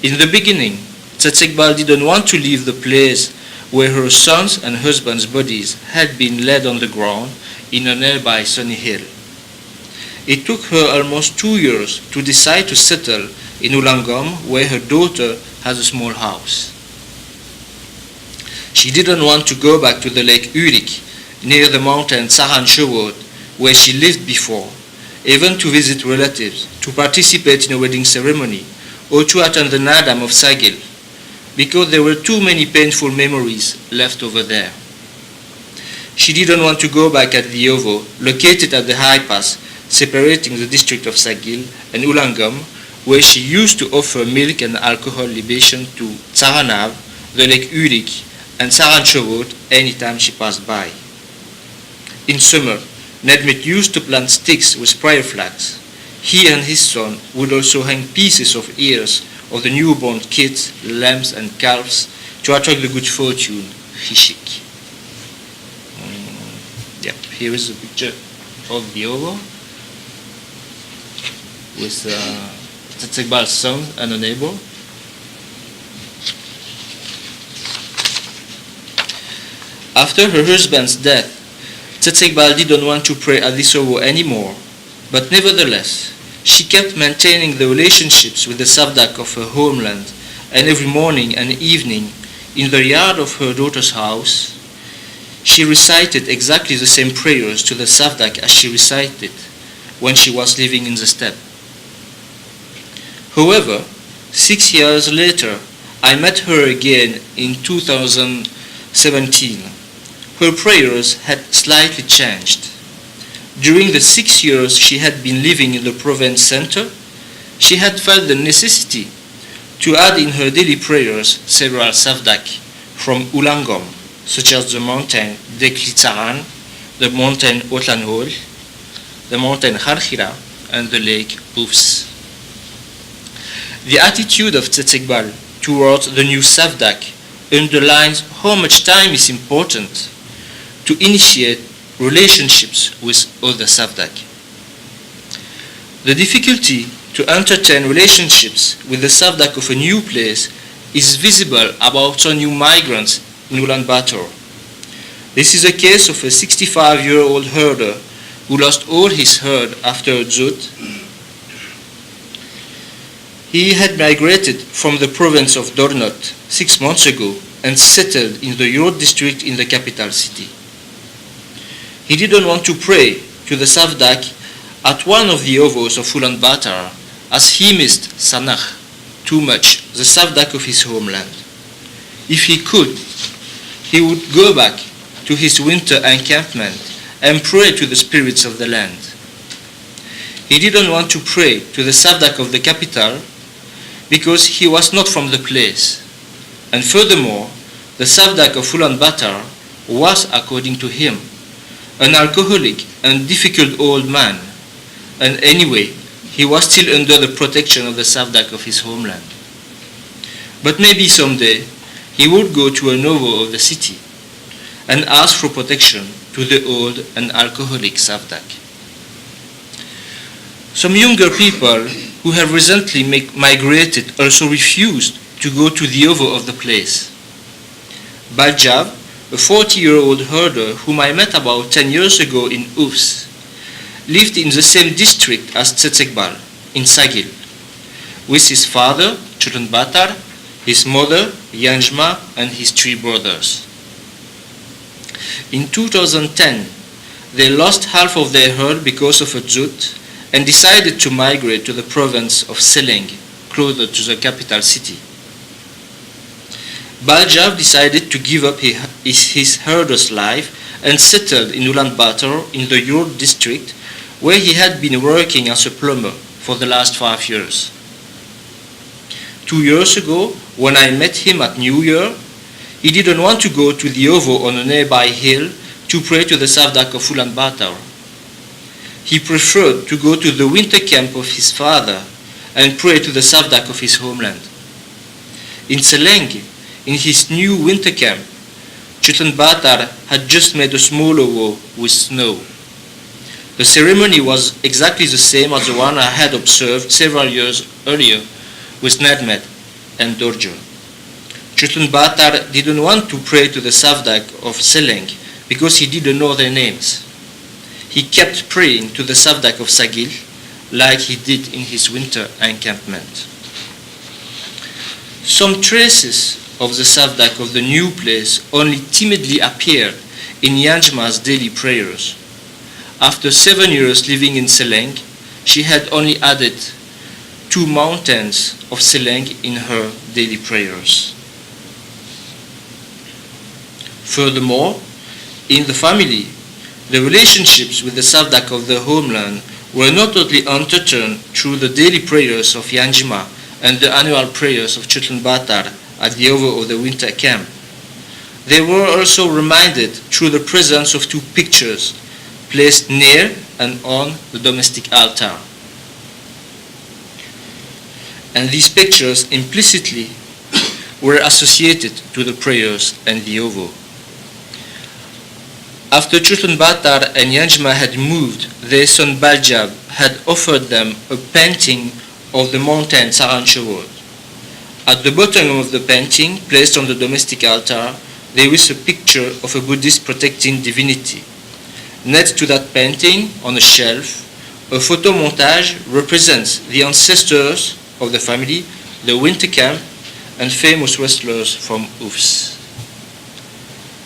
In the beginning, Tsetsekbal didn't want to leave the place where her son's and husband's bodies had been laid on the ground in a nearby sunny hill. It took her almost 2 years to decide to settle in Ulangom, where her daughter has a small house. She didn't want to go back to the lake Urik, near the mountain Saranchewod, where she lived before, even to visit relatives, to participate in a wedding ceremony, or to attend the Nadam of Sagil, because there were too many painful memories left over there. She didn't want to go back at the Ovoo, located at the high pass separating the district of Sagil and Ulangom, where she used to offer milk and alcohol libation to Tsaranav, the lake Urik, and Saranchewod anytime she passed by. In summer, Nedmet used to plant sticks with prayer flags. He and his son would also hang pieces of ears of the newborn kids, lambs, and calves to attract the good fortune, Hishik. Here is a picture of the Ovoo with Tsetsekbal's son and a neighbor. After her husband's death, Tsetsekbal didn't want to pray at this Ovoo anymore, but nevertheless, she kept maintaining the relationships with the Savdak of her homeland, and every morning and evening, in the yard of her daughter's house, she recited exactly the same prayers to the Savdak as she recited when she was living in the steppe. However, 6 years later, I met her again in 2017. Her prayers had slightly changed. During the 6 years she had been living in the province center, she had felt the necessity to add in her daily prayers several Savdak from Ulangom, such as the mountain Deklitsaran, the mountain Otlanhol, the mountain Kharkhira, and the lake Oufs. The attitude of Tsetsekbal towards the new Savdak underlines how much time is important to initiate relationships with other Savdak. The difficulty to entertain relationships with the Savdak of a new place is visible about some new migrants in Ulaanbaatar. This is a case of a 65-year-old herder who lost all his herd after a drought. He had migrated from the province of Dornot 6 months ago and settled in the York district in the capital city. He didn't want to pray to the Savdak at one of the Ovoos of Ulaanbaatar as he missed Sanach too much, the Savdak of his homeland. If he could, he would go back to his winter encampment and pray to the spirits of the land. He didn't want to pray to the Savdak of the capital because he was not from the place. And furthermore, the Savdak of Ulaanbaatar was, according to him, an alcoholic and difficult old man, and anyway, he was still under the protection of the Savdak of his homeland. But maybe someday he would go to an Ovoo of the city and ask for protection to the old and alcoholic Savdak. Some younger people who have recently migrated also refused to go to the Ovoo of the place. Baljav, a 40-year-old herder whom I met about 10 years ago in Oufs, lived in the same district as Tsetsekbal, in Sagil, with his father, Ulaanbaatar, his mother, Yanjma, and his 3 brothers. In 2010, they lost half of their herd because of a drought and decided to migrate to the province of Seleng, closer to the capital city. Baljav decided to give up his herder's life and settled in Ulaanbaatar in the York district, where he had been working as a plumber for the last 5 years. 2 years ago, when I met him at New Year, he didn't want to go to the Ovoo on a nearby hill to pray to the Savdak of Ulaanbaatar. He preferred to go to the winter camp of his father and pray to the Savdak of his homeland. In Seleng, in his new winter camp, Ulaanbaatar had just made a small Ovoo with snow. The ceremony was exactly the same as the one I had observed several years earlier with Nedmed and Dorjo. Ulaanbaatar didn't want to pray to the Savdak of Seleng because he didn't know their names. He kept praying to the Savdak of Sagil like he did in his winter encampment. Some traces of the Savdak of the new place only timidly appeared in Yanjma's daily prayers. After 7 years living in Seleng, she had only added 2 mountains of Seleng in her daily prayers. Furthermore, in the family, the relationships with the Savdak of the homeland were not only entertained through the daily prayers of Yanjma and the annual prayers of Ulaanbaatar at the Ovoo of the winter camp. They were also reminded through the presence of 2 pictures placed near and on the domestic altar. And these pictures implicitly were associated to the prayers and the Ovoo. After Ulaanbaatar and Yanjma had moved, their son Baljav had offered them a painting of the mountain Saranchewod. At the bottom of the painting, placed on the domestic altar, there is a picture of a Buddhist protecting divinity. Next to that painting, on a shelf, a photo montage represents the ancestors of the family, the winter camp, and famous wrestlers from Oufs.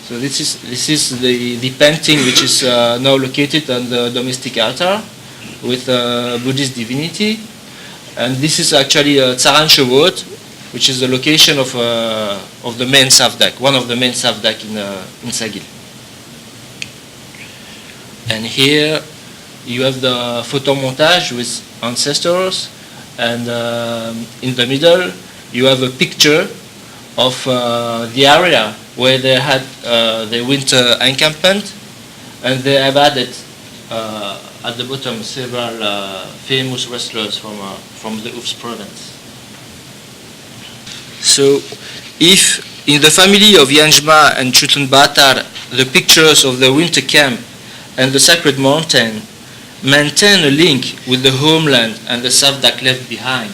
So this is the painting which is now located on the domestic altar with a Buddhist divinity, and this is actually Tsaran Shevot, which is the location of the main savdak, one of the main savdak in Sagil. And here you have the photo montage with ancestors, and in the middle you have a picture of the area where they had their winter encampment, and they have added at the bottom several famous wrestlers from the Ouvs province. So if in the family of Yanjma and Chutun Batar the pictures of the winter camp and the sacred mountain maintain a link with the homeland and the savdak left behind,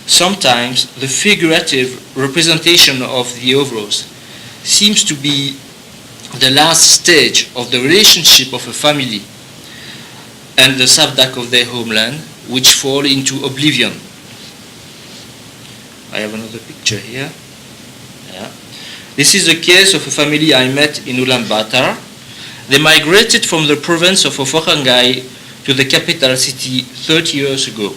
sometimes the figurative representation of the Ovoos seems to be the last stage of the relationship of a family and the savdak of their homeland, which fall into oblivion. I have another picture here. Yeah. This is the case of a family I met in Ulaanbaatar. They migrated from the province of Qinghai to the capital city 30 years ago.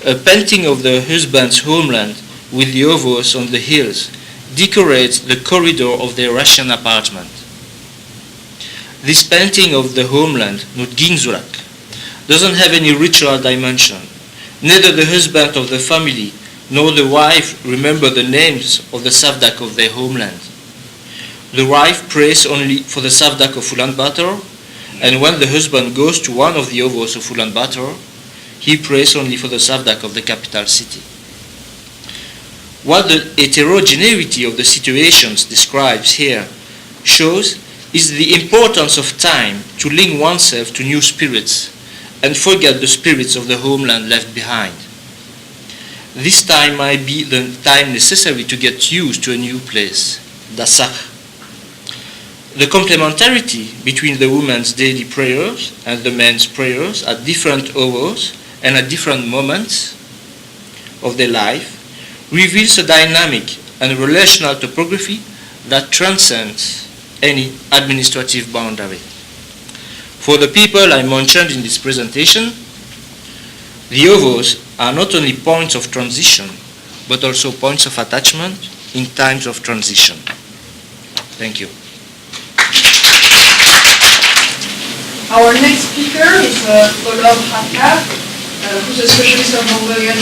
A painting of the husband's homeland with the Ovoos on the hills decorates the corridor of their Russian apartment. This painting of the homeland, Nutginzurak, doesn't have any ritual dimension. Neither the husband of the family nor the wife remember the names of the savdak of their homeland. The wife prays only for the savdak of Ulaanbaatar, and when the husband goes to one of the Ovoos of Ulaanbaatar, he prays only for the savdak of the capital city. What the heterogeneity of the situations describes here shows is the importance of time to link oneself to new spirits and forget the spirits of the homeland left behind. This time might be the time necessary to get used to a new place, Dasakh. The complementarity between the woman's daily prayers and the men's prayers at different hours and at different moments of their life reveals a dynamic and relational topography that transcends any administrative boundary. For the people I mentioned in this presentation, the Ovoos are not only points of transition, but also points of attachment in times of transition. Thank you. Our next speaker is Olov Hatkar, who's a specialist of Mongolian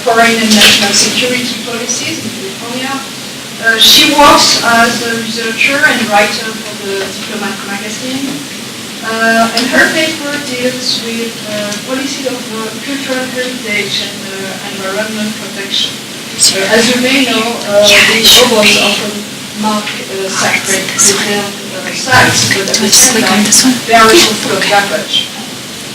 foreign and national security policies in California. She works as a researcher and writer for the Diplomat magazine, and her paper deals with policies of cultural heritage and environment protection. As you may know, the Ovoos often mark sacred reserved sites, but at the same time, they are also full of garbage.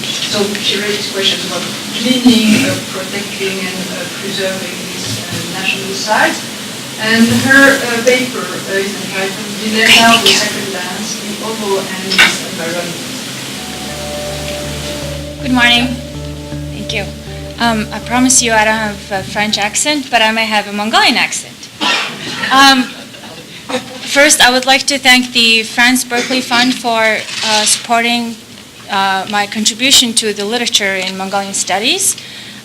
So she raised questions about cleaning, protecting, and preserving these national sites. And her paper is entitled Dilemma of the Sacred Lands, the Ovoo and its Environment. Good morning. Thank you. I promise you I don't have a French accent, but I may have a Mongolian accent. First, I would like to thank the France Berkeley Fund for supporting my contribution to the literature in Mongolian studies.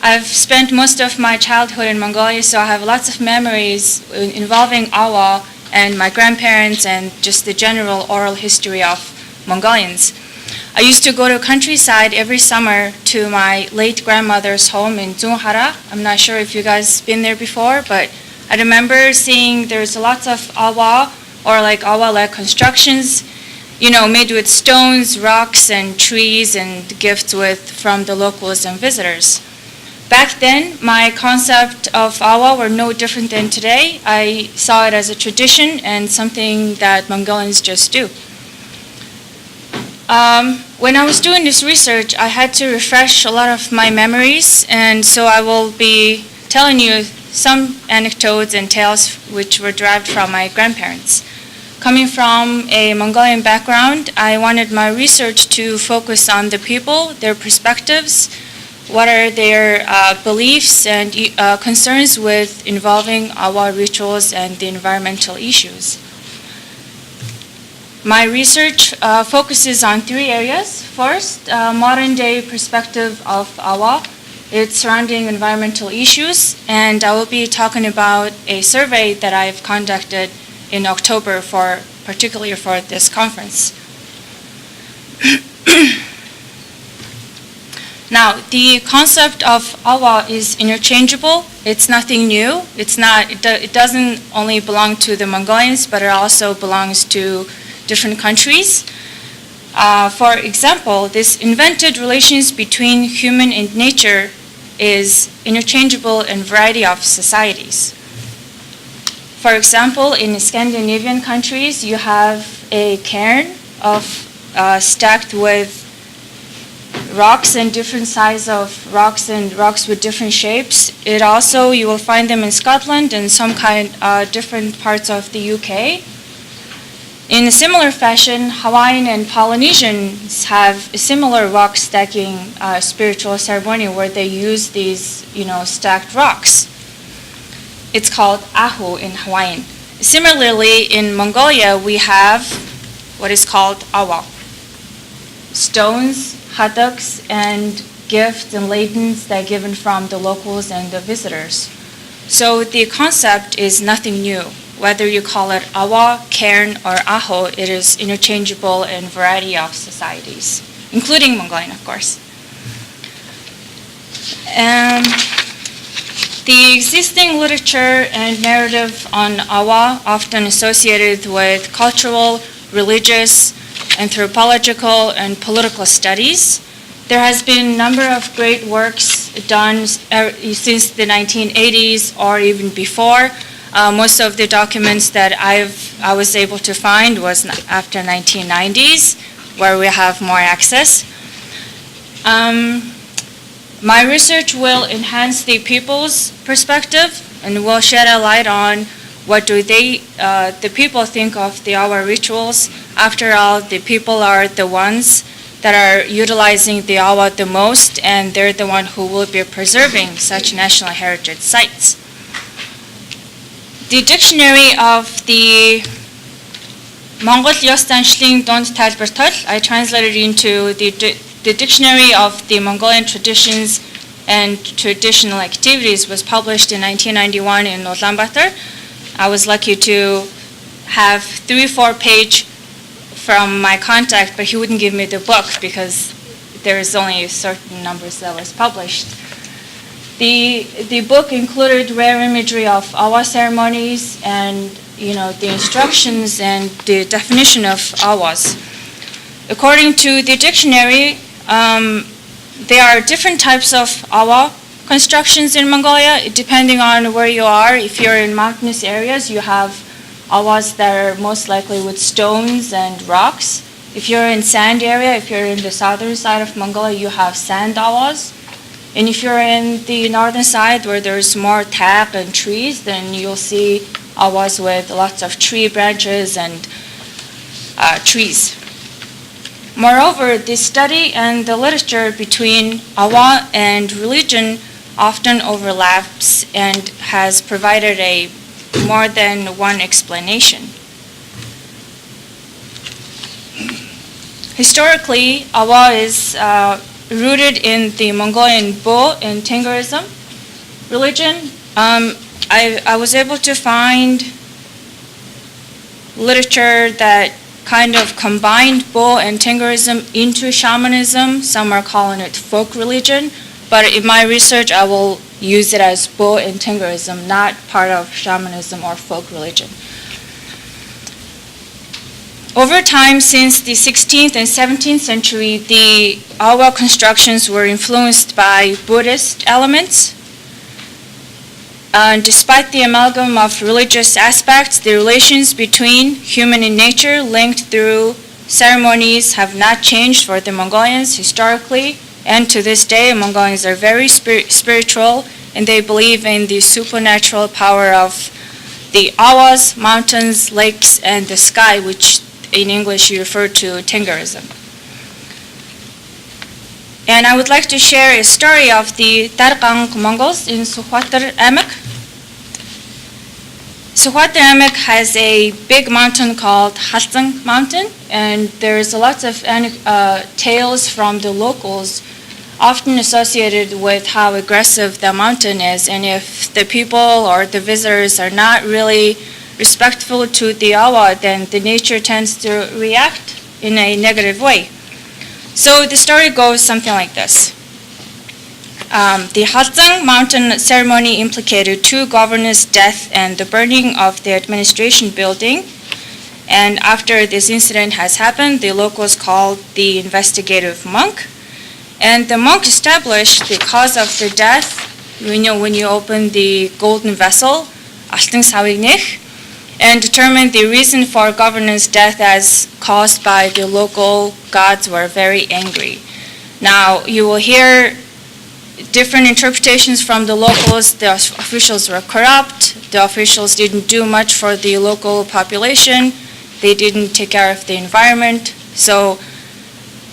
I've spent most of my childhood in Mongolia, so I have lots of memories involving Awa and my grandparents and just the general oral history of Mongolians. I used to go to countryside every summer to my late grandmother's home in Zunghara. I'm not sure if you guys been there before, but I remember seeing there's lots of Awa or like Awa-like constructions, you know, made with stones, rocks, and trees, and gifts from the locals and visitors. Back then, my concept of Awa were no different than today. I saw it as a tradition and something that Mongolians just do. When I was doing this research, I had to refresh a lot of my memories, and so I will be telling you some anecdotes and tales which were derived from my grandparents. Coming from a Mongolian background, I wanted my research to focus on the people, their perspectives, what are their beliefs and concerns with involving Awa rituals and the environmental issues. My research focuses on 3 areas. First, modern-day perspective of Awa, its surrounding environmental issues, and I will be talking about a survey that I've conducted in October particularly for this conference. Now, the concept of Awa is interchangeable. It's nothing new. It doesn't only belong to the Mongolians, but it also belongs to different countries. For example, this invented relations between human and nature is interchangeable in a variety of societies. For example, in Scandinavian countries, you have a cairn stacked with rocks and different size of rocks and rocks with different shapes. You will find them in Scotland and some different parts of the UK. In a similar fashion, Hawaiian and Polynesians have a similar rock stacking spiritual ceremony where they use these, stacked rocks. It's called Ahu in Hawaiian. Similarly, in Mongolia, we have what is called Awa. Stones, haddocks, and gifts and ladens that are given from the locals and the visitors. So the concept is nothing new. Whether you call it Awa, cairn, or Aho, it is interchangeable in a variety of societies, including Mongolian, of course. The existing literature and narrative on Awa, often associated with cultural, religious, anthropological, and political studies. There has been a number of great works done since the 1980s or even before. Most of the documents that I was able to find was after 1990s, where we have more access. My research will enhance the people's perspective and will shed a light on what do the people think of the Awa rituals. After all, the people are the ones that are utilizing the Awa the most, and they're the one who will be preserving such national heritage sites. The dictionary of the Монгол ёс заншлын дунд тайлбартал, I translated into the dictionary of the Mongolian traditions and traditional activities was published in 1991 in Ulaanbaatar. I was lucky to have 3-4 page from my contact, but he wouldn't give me the book because there's only certain numbers that was published. The book included rare imagery of Awa ceremonies and the instructions and the definition of Awas. According to the dictionary, there are different types of Awa constructions in Mongolia, depending on where you are. If you're in mountainous areas, you have Awas that are most likely with stones and rocks. If you're in sand area, if you're in the southern side of Mongolia, you have sand Awas. And if you're in the northern side where there's more tap and trees, then you'll see Awas with lots of tree branches and trees. Moreover, the study and the literature between Awa and religion often overlaps and has provided a more than one explanation. Historically, Awa is rooted in the Mongolian Bo and Tingarism religion. I was able to find literature that kind of combined Bo and Tingarism into shamanism. Some are calling it folk religion, but in my research I will use it as Bo and Tingarism, not part of shamanism or folk religion. Over time, since the 16th and 17th century, the Awa constructions were influenced by Buddhist elements. Despite the amalgam of religious aspects, the relations between human and nature linked through ceremonies have not changed for the Mongolians historically, and to this day, Mongolians are very spiritual, and they believe in the supernatural power of the Awas, mountains, lakes, and the sky, which in English you refer to Tingarism. And I would like to share a story of the Dargang Mongols in Sukhwatar Amak. Suhuatenamek has a big mountain called Haltsang Mountain, and there's lots of tales from the locals, often associated with how aggressive the mountain is, and if the people or the visitors are not really respectful to the awa, then the nature tends to react in a negative way. So the story goes something like this. The Haltsang mountain ceremony implicated two governors' death and the burning of the administration building. And after this incident has happened, the locals called the investigative monk. And the monk established the cause of the death. You know, when you open the golden vessel, and determined the reason for governor's death as caused by the local gods were very angry. Now, you will hear different interpretations from the locals. The officials were corrupt. The officials didn't do much for the local population. They didn't take care of the environment. So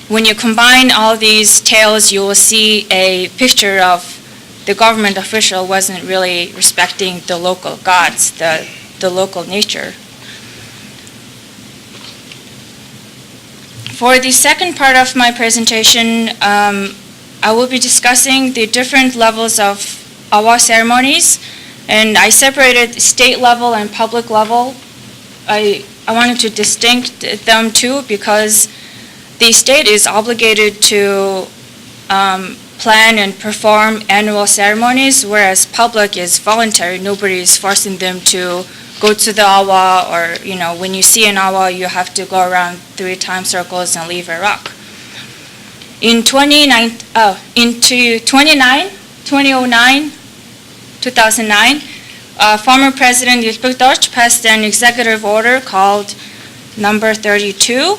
when you combine all these tales, you will see a picture of the government official wasn't really respecting the local gods, the local nature. For the second part of my presentation, I will be discussing the different levels of awa ceremonies, and I separated state level and public level. I wanted to distinct them too because the state is obligated to plan and perform annual ceremonies, whereas public is voluntary. Nobody is forcing them to go to the awa, or when you see an awa, you have to go around 3 time circles and leave a rock. In 2009, 2009, former President ubiquitous passed an executive order called number 32,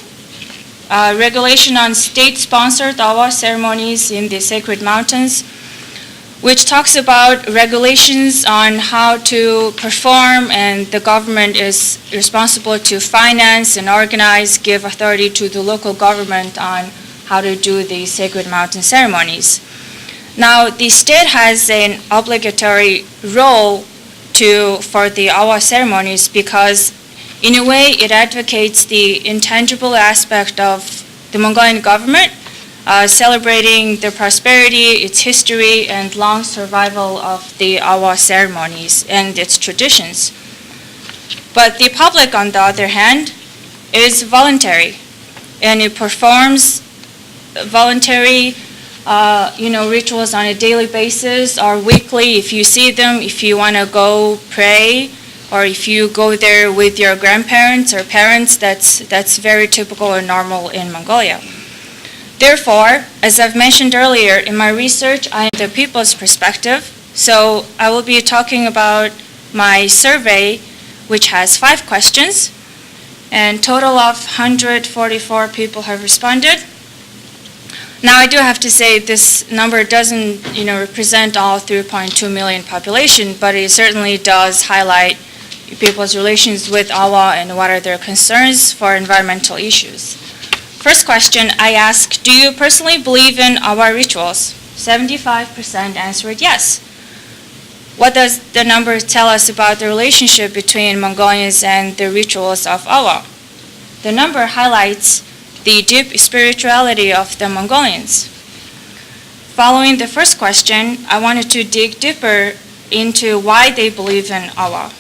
regulation on state-sponsored awa ceremonies in the sacred mountains, which talks about regulations on how to perform, and the government is responsible to finance and organize, give authority to the local government on how to do the sacred mountain ceremonies. Now, the state has an obligatory role for the awa ceremonies because, in a way, it advocates the intangible aspect of the Mongolian government, celebrating the prosperity, its history, and long survival of the awa ceremonies and its traditions. But the public, on the other hand, is voluntary, and it performs voluntary rituals on a daily basis or weekly. If you see them, if you want to go pray, or if you go there with your grandparents or parents, that's very typical or normal in Mongolia. Therefore, as I've mentioned earlier, in my research, I am the people's perspective. So I will be talking about my survey, which has 5 questions, and total of 144 people have responded. Now, I do have to say this number doesn't, represent all 3.2 million population, but it certainly does highlight people's relations with awa and what are their concerns for environmental issues. First question, I asked, do you personally believe in awa rituals? 75% answered yes. What does the number tell us about the relationship between Mongolians and the rituals of awa? The number highlights the deep spirituality of the Mongolians. Following the first question, I wanted to dig deeper into why they believe in awa.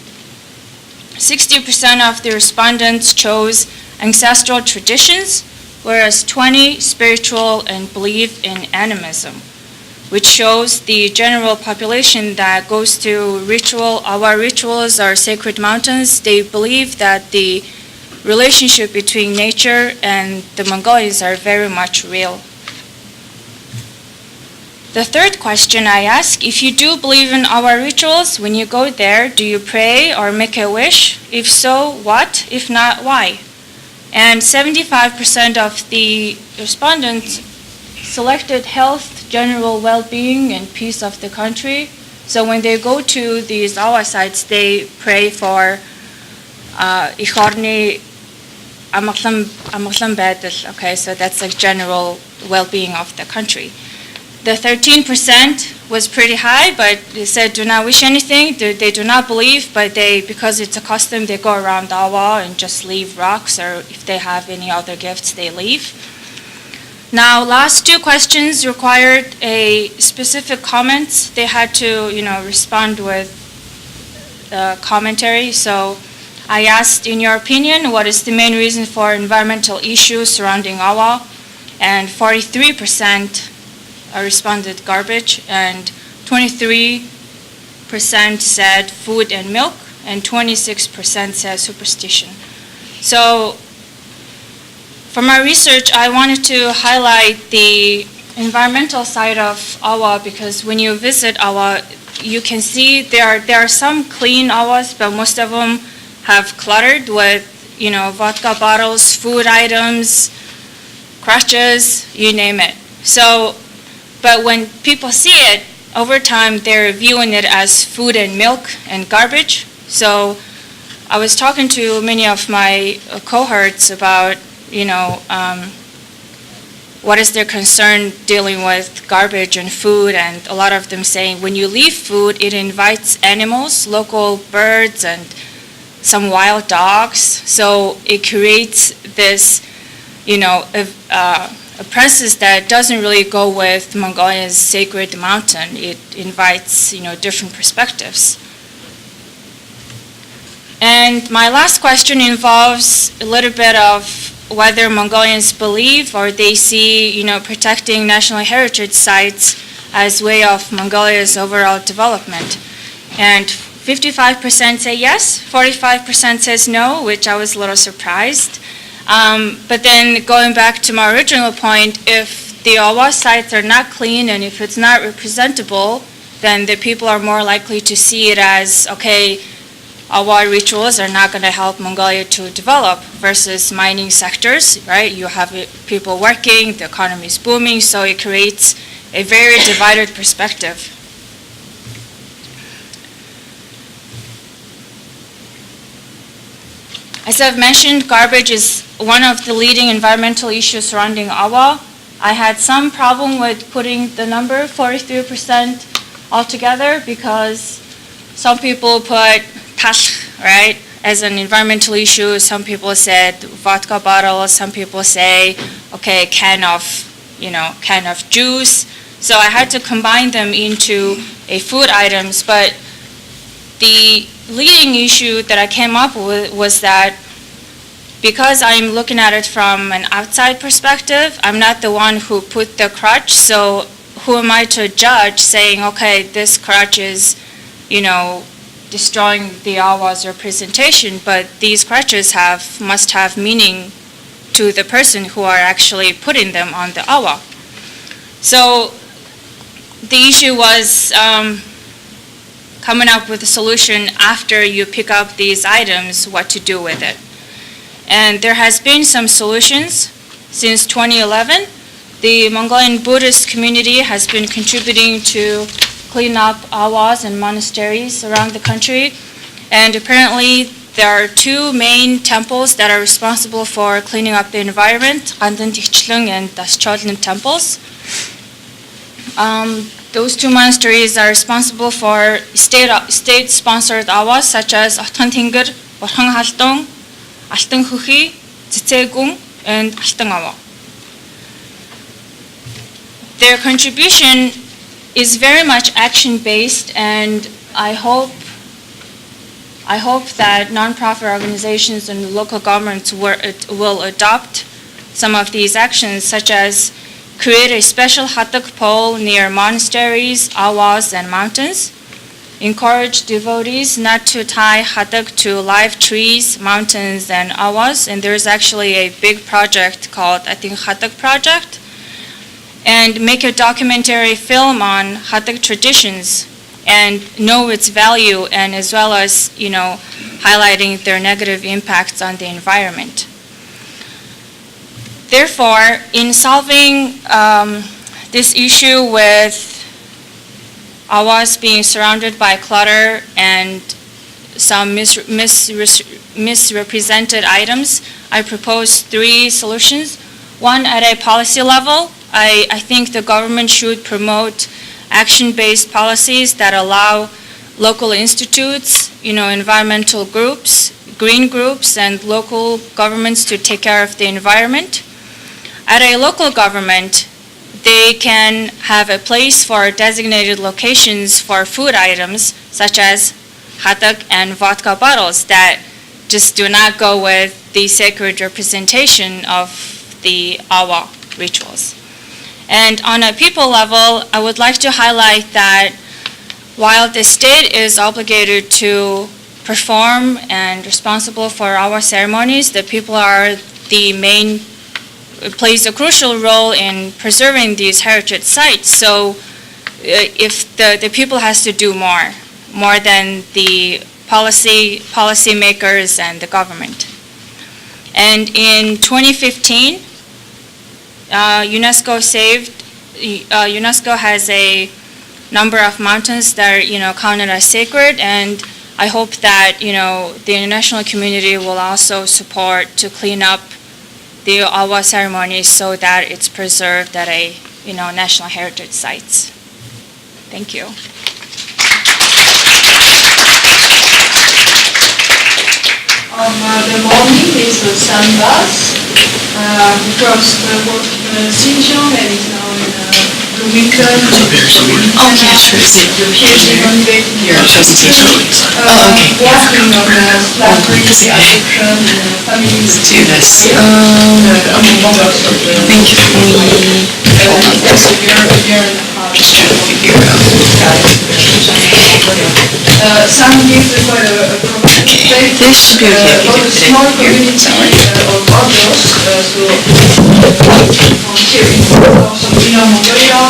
60% of the respondents chose ancestral traditions, whereas 20% spiritual and believe in animism, which shows the general population that goes to awa rituals or sacred mountains. They believe that the relationship between nature and the Mongolians are very much real. The third question I ask, if you do believe in awa rituals, when you go there, do you pray or make a wish? If so, what? If not, why? And 75% of the respondents selected health, general well-being, and peace of the country. So when they go to these awa sites, they pray for Ichorni Amaklam Bedel. Okay, so that's like general well-being of the country. The 13% was pretty high, but they said do not wish anything. They do not believe, but because it's a custom, they go around Awa and just leave rocks, or if they have any other gifts, they leave. Now, last two questions required a specific comments. They had to, respond with commentary. So I asked, in your opinion, what is the main reason for environmental issues surrounding Awa? And 43% responded garbage, and 23% said food and milk, and 26% said superstition. So for my research, I wanted to highlight the environmental side of Awa, because when you visit Awa, you can see there are some clean Awas, but most of them have cluttered with, vodka bottles, food items, crutches, you name it. So, but when people see it, over time, they're viewing it as food and milk and garbage. So I was talking to many of my cohorts about, what is their concern dealing with garbage and food, and a lot of them saying when you leave food, it invites animals, local birds, and some wild dogs. So it creates this, a presence that doesn't really go with Mongolia's sacred mountain. It invites, different perspectives. And my last question involves a little bit of whether Mongolians believe or they see, protecting national heritage sites as way of Mongolia's overall development. And 55% say yes, 45% says no, which I was a little surprised. But then going back to my original point, if the Awa sites are not clean and if it's not representable, then the people are more likely to see it as, okay, Awa rituals are not going to help Mongolia to develop versus mining sectors, right? You have people working, the economy is booming, so it creates a very divided perspective. As I've mentioned, garbage is one of the leading environmental issues surrounding Awa. I had some problem with putting the number 43% altogether because some people put tash, right, as an environmental issue. Some people said vodka bottle. Some people say, okay, can of juice. So I had to combine them into a food items. But the leading issue that I came up with was that because I'm looking at it from an outside perspective, I'm not the one who put the crutch. So who am I to judge saying, okay, this crutch is, destroying the Awa's representation, but these crutches must have meaning to the person who are actually putting them on the Awa. So the issue was coming up with a solution after you pick up these items, what to do with it. And there has been some solutions since 2011. The Mongolian Buddhist community has been contributing to clean up awas and monasteries around the country. And apparently there are two main temples that are responsible for cleaning up the environment, Ganden Tichtlung and Dascholin temples. Those two monasteries are responsible for state-sponsored awas such as Ahtantingir, Borhang Haltong, Altang Huhi, Tsitsegung, and Altang Awa. Their contribution is very much action-based, and I hope that nonprofit organizations and local governments will adopt some of these actions, such as create a special hatak pole near monasteries, awas, and mountains, encourage devotees not to tie hatak to live trees, mountains, and awas, and there's actually a big project called, I think, Hatak Project, and make a documentary film on hatak traditions and know its value, and as well as, highlighting their negative impacts on the environment. Therefore, in solving this issue with awas being surrounded by clutter and some misrepresented items, I propose three solutions. One, at a policy level, I think the government should promote action-based policies that allow local institutes, environmental groups, green groups, and local governments to take care of the environment. At a local government, they can have a place for designated locations for food items, such as hot dog and vodka bottles that just do not go with the sacred representation of the Awa rituals. And on a people level, I would like to highlight that while the state is obligated to perform and responsible for our ceremonies, the people are plays a crucial role in preserving these heritage sites. So if the people has to do more than the policy makers and the government. And in 2015, UNESCO has a number of mountains that are counted as sacred, and I hope that the international community will also support to clean up the Awa ceremonies so that it's preserved at a national heritage sites. Thank you. The morning is a sunbath. The first worked in Xinjiang and is now in Bloomington. Oh, yes, The PhD candidate here. Working on slavery, adoption, families. Do this. Among others. Thank you for me. That's a year and a half. Just trying to figure out. Some gives quite a provocative This should be okay if you about can a put small it here. community Sorry. of others, frontier in also Inner Mongolia,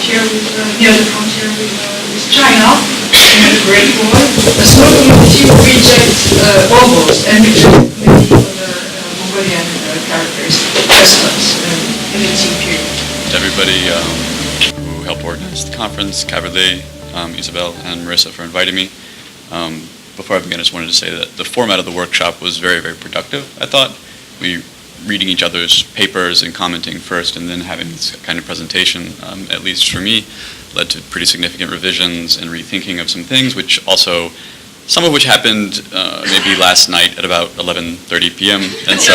near the frontier with China, in the Great Wall. A small community rejects Ovoo and rejects many other Mongolian characteristics, customs, in its period. Everybody who helped organize the conference, Caberlet, Isabel, and Marissa for inviting me. Before I begin, I just wanted to say that the format of the workshop was very, very productive, I thought. We reading each other's papers and commenting first and then having this kind of presentation, at least for me, led to pretty significant revisions and rethinking of some things, which also, some of which happened maybe last night at about 11:30 p.m. And so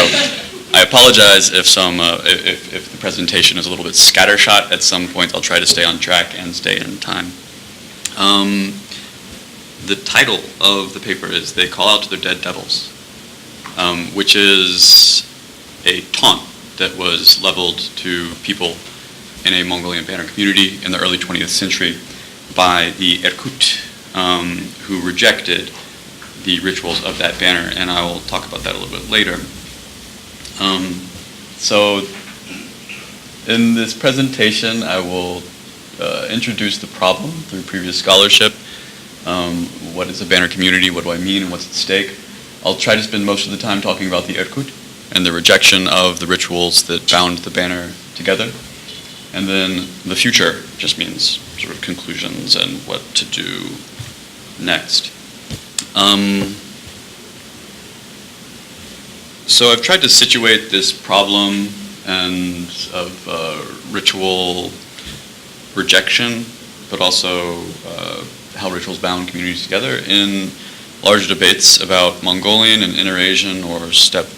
I apologize if if the presentation is a little bit scattershot at some point. I'll try to stay on track and stay in time. The title of the paper is "They Call Out to Their Dead Devils," which is a taunt that was leveled to people in a Mongolian banner community in the early 20th century by the Erkut, who rejected the rituals of that banner, and I will talk about that a little bit later. So in this presentation, I will introduce the problem through previous scholarship. What is a banner community? What do I mean? And what's at stake? I'll try to spend most of the time talking about the Erkut and the rejection of the rituals that bound the banner together. And then the future just means sort of conclusions and what to do next. So I've tried to situate this problem and of ritual rejection, but also how rituals bound communities together in larger debates about Mongolian and Inter-Asian or steppe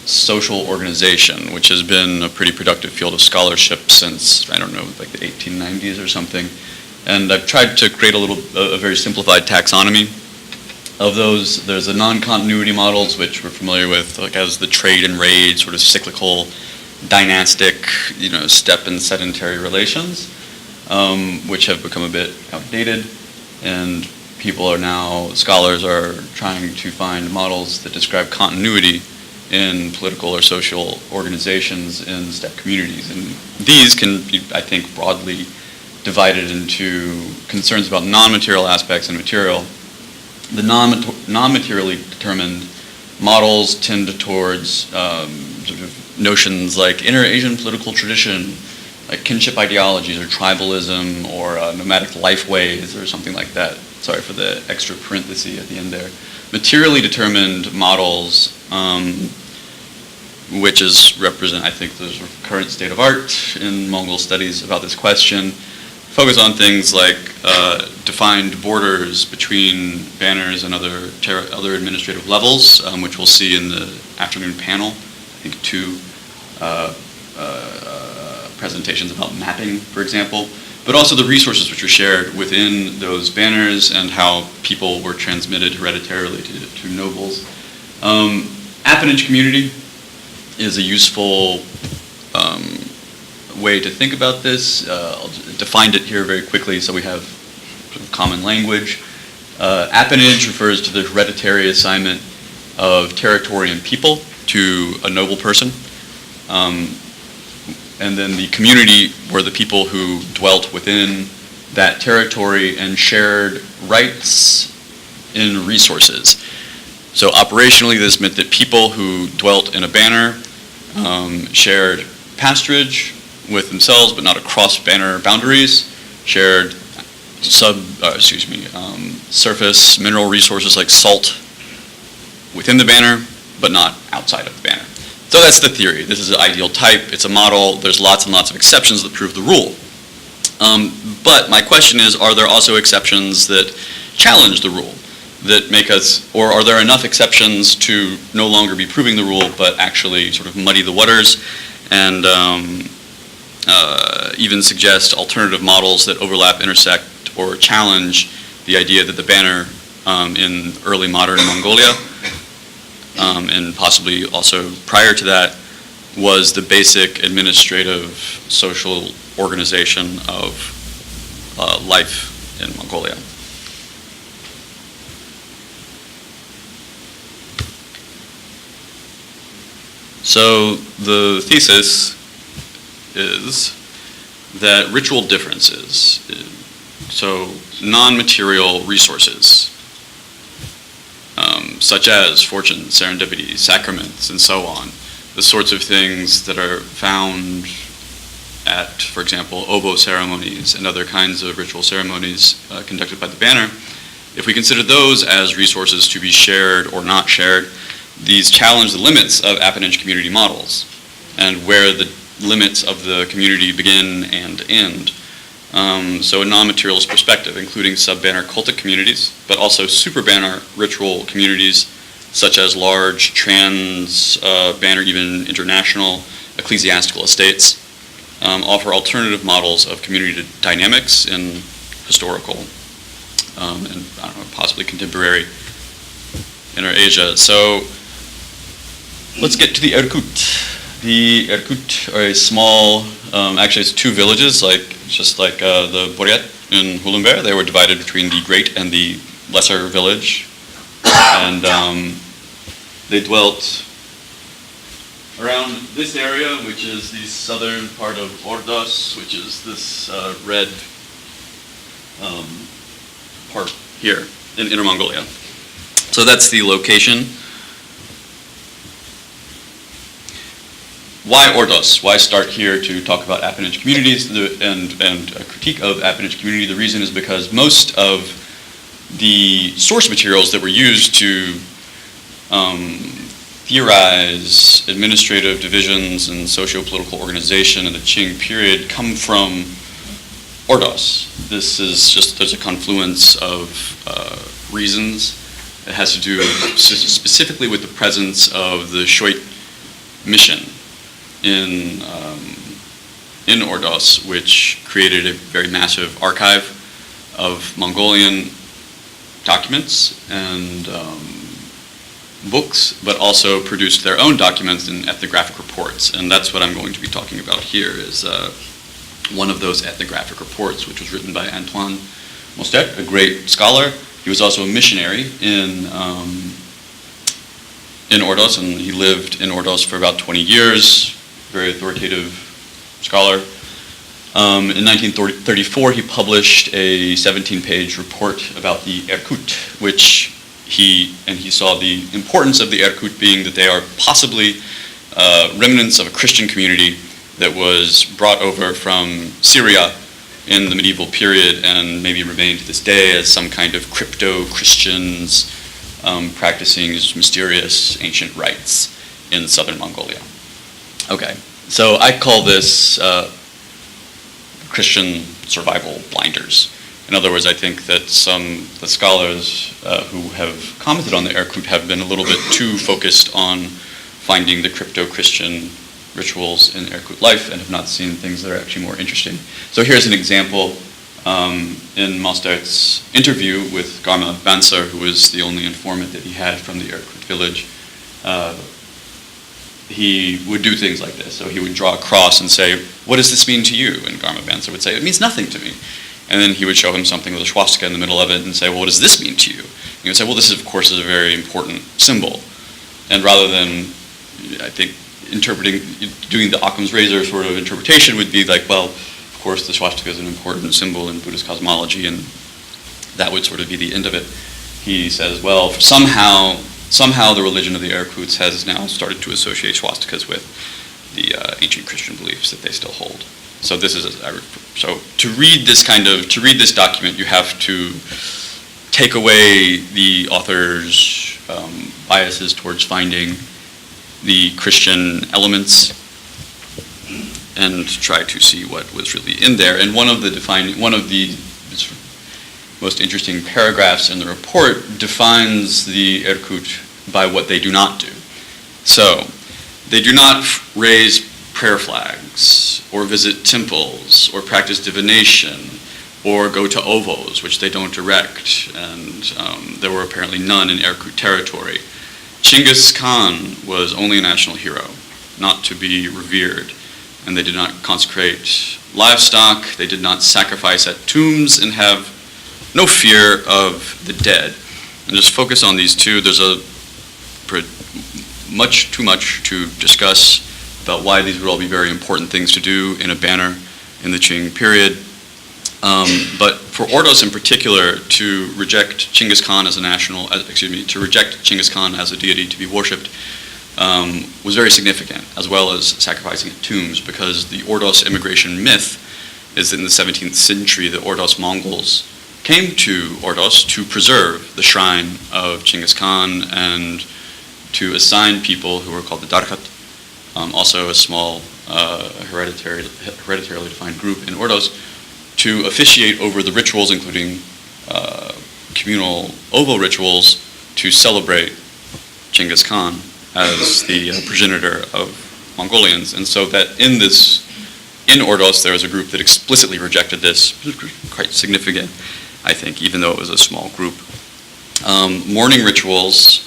social organization, which has been a pretty productive field of scholarship since, I don't know, like the 1890s or something. And I've tried to create a very simplified taxonomy of those. There's the non-continuity models, which we're familiar with, like as the trade and raid, sort of cyclical, dynastic, steppe and sedentary relations, which have become a bit outdated. And scholars are trying to find models that describe continuity in political or social organizations in steppe communities. And these can be, I think, broadly divided into concerns about non-material aspects and material. The non-materially determined models tend towards sort of notions like inter-Asian political tradition, like kinship ideologies or tribalism or nomadic life ways or something like that. Sorry for the extra parenthesis at the end there. Materially determined models which is I think the sort of current state of art in Mongol studies about this question, focus on things like defined borders between banners and other administrative levels, which we'll see in the afternoon panel. I think 2 presentations about mapping, for example, but also the resources which are shared within those banners and how people were transmitted hereditarily to nobles. Appanage community is a useful way to think about this. I'll define it here very quickly so we have sort of common language. Appanage refers to the hereditary assignment of territory and people to a noble person. And then the community were the people who dwelt within that territory and shared rights in resources. So operationally, this meant that people who dwelt in a banner shared pasturage with themselves, but not across banner boundaries, shared surface mineral resources like salt within the banner, but not outside of the banner. So that's the theory. This is an ideal type. It's a model. There's lots and lots of exceptions that prove the rule. But my question is, are there also exceptions that challenge the rule, that make us, or are there enough exceptions to no longer be proving the rule, but actually sort of muddy the waters and even suggest alternative models that overlap, intersect, or challenge the idea that the banner in early modern Mongolia, and possibly also prior to that, was the basic administrative social organization of life in Mongolia. So the thesis is that ritual differences, so non-material resources, such as fortune, serendipity, sacraments, and so on, the sorts of things that are found at, for example, Ovoo ceremonies and other kinds of ritual ceremonies conducted by the banner, if we consider those as resources to be shared or not shared, these challenge the limits of appanage community models and where the limits of the community begin and end. So a non-materialist perspective, including sub-banner cultic communities, but also super-banner ritual communities, such as large trans-banner, even international ecclesiastical estates, offer alternative models of community dynamics in historical and, I don't know, possibly contemporary Inter-Asia. So let's get to the Erkut. The Erkut are a small, actually it's 2 villages, just like the Buryatia in Hulumber. They were divided between the great and the lesser village. And they dwelt around this area, which is the southern part of Ordos, which is this red part here in Inner Mongolia. So that's the location. Why Ordos? Why start here to talk about appanage communities and a critique of appanage community? The reason is because most of the source materials that were used to theorize administrative divisions and socio-political organization in the Qing period come from Ordos. This is just, there's a confluence of reasons. It has to do specifically with the presence of the Shoit mission in Ordos, which created a very massive archive of Mongolian documents and books, but also produced their own documents and ethnographic reports. And that's what I'm going to be talking about here, is one of those ethnographic reports, which was written by Antoine Mostet, a great scholar. He was also a missionary in Ordos, and he lived in Ordos for about 20 years, very authoritative scholar. In 1934, he published a 17-page report about the Erkut, which he saw the importance of the Erkut being that they are possibly remnants of a Christian community that was brought over from Syria in the medieval period and maybe remain to this day as some kind of crypto-Christians practicing mysterious ancient rites in southern Mongolia. Okay, so I call this Christian survival blinders. In other words, I think that the scholars who have commented on the Erkut have been a little bit too focused on finding the crypto-Christian rituals in Erkut life and have not seen things that are actually more interesting. So here's an example in Mostart's interview with Garma Bansar, who was the only informant that he had from the Erkut village. He would do things like this. So he would draw a cross and say, "What does this mean to you?" And Garma Bansar would say, "It means nothing to me." And then he would show him something with a swastika in the middle of it and say, "Well, what does this mean to you?" And he would say, "Well, this, of course, is a very important symbol." And rather than, I think, doing the Occam's razor sort of interpretation would be like, well, of course, the swastika is an important symbol in Buddhist cosmology, and that would sort of be the end of it. He says, well, somehow the religion of the Erkuts has now started to associate swastikas with the ancient Christian beliefs that they still hold. So this is so to read this document, you have to take away the author's biases towards finding the Christian elements and try to see what was really in there. And one of the most interesting paragraphs in the report defines the Erkut by what they do not do. So they do not raise prayer flags or visit temples or practice divination or go to Ovoos, which they don't erect, and there were apparently none in Erkut territory. Genghis Khan was only a national hero, not to be revered, and they did not consecrate livestock, they did not sacrifice at tombs, and have no fear of the dead. And just focus on these two. There's too much to discuss about why these would all be very important things to do in a banner in the Qing period. But for Ordos in particular, to reject Genghis Khan as to reject Genghis Khan as a deity to be worshipped was very significant, as well as sacrificing at tombs, because the Ordos immigration myth is that in the 17th century the Ordos Mongols came to Ordos to preserve the shrine of Genghis Khan and to assign people who were called the Darkhat, also a small hereditarily defined group in Ordos, to officiate over the rituals, including communal Ovoo rituals, to celebrate Genghis Khan as the progenitor of Mongolians. And so that in Ordos there was a group that explicitly rejected this, quite significant, I think, even though it was a small group. Mourning rituals,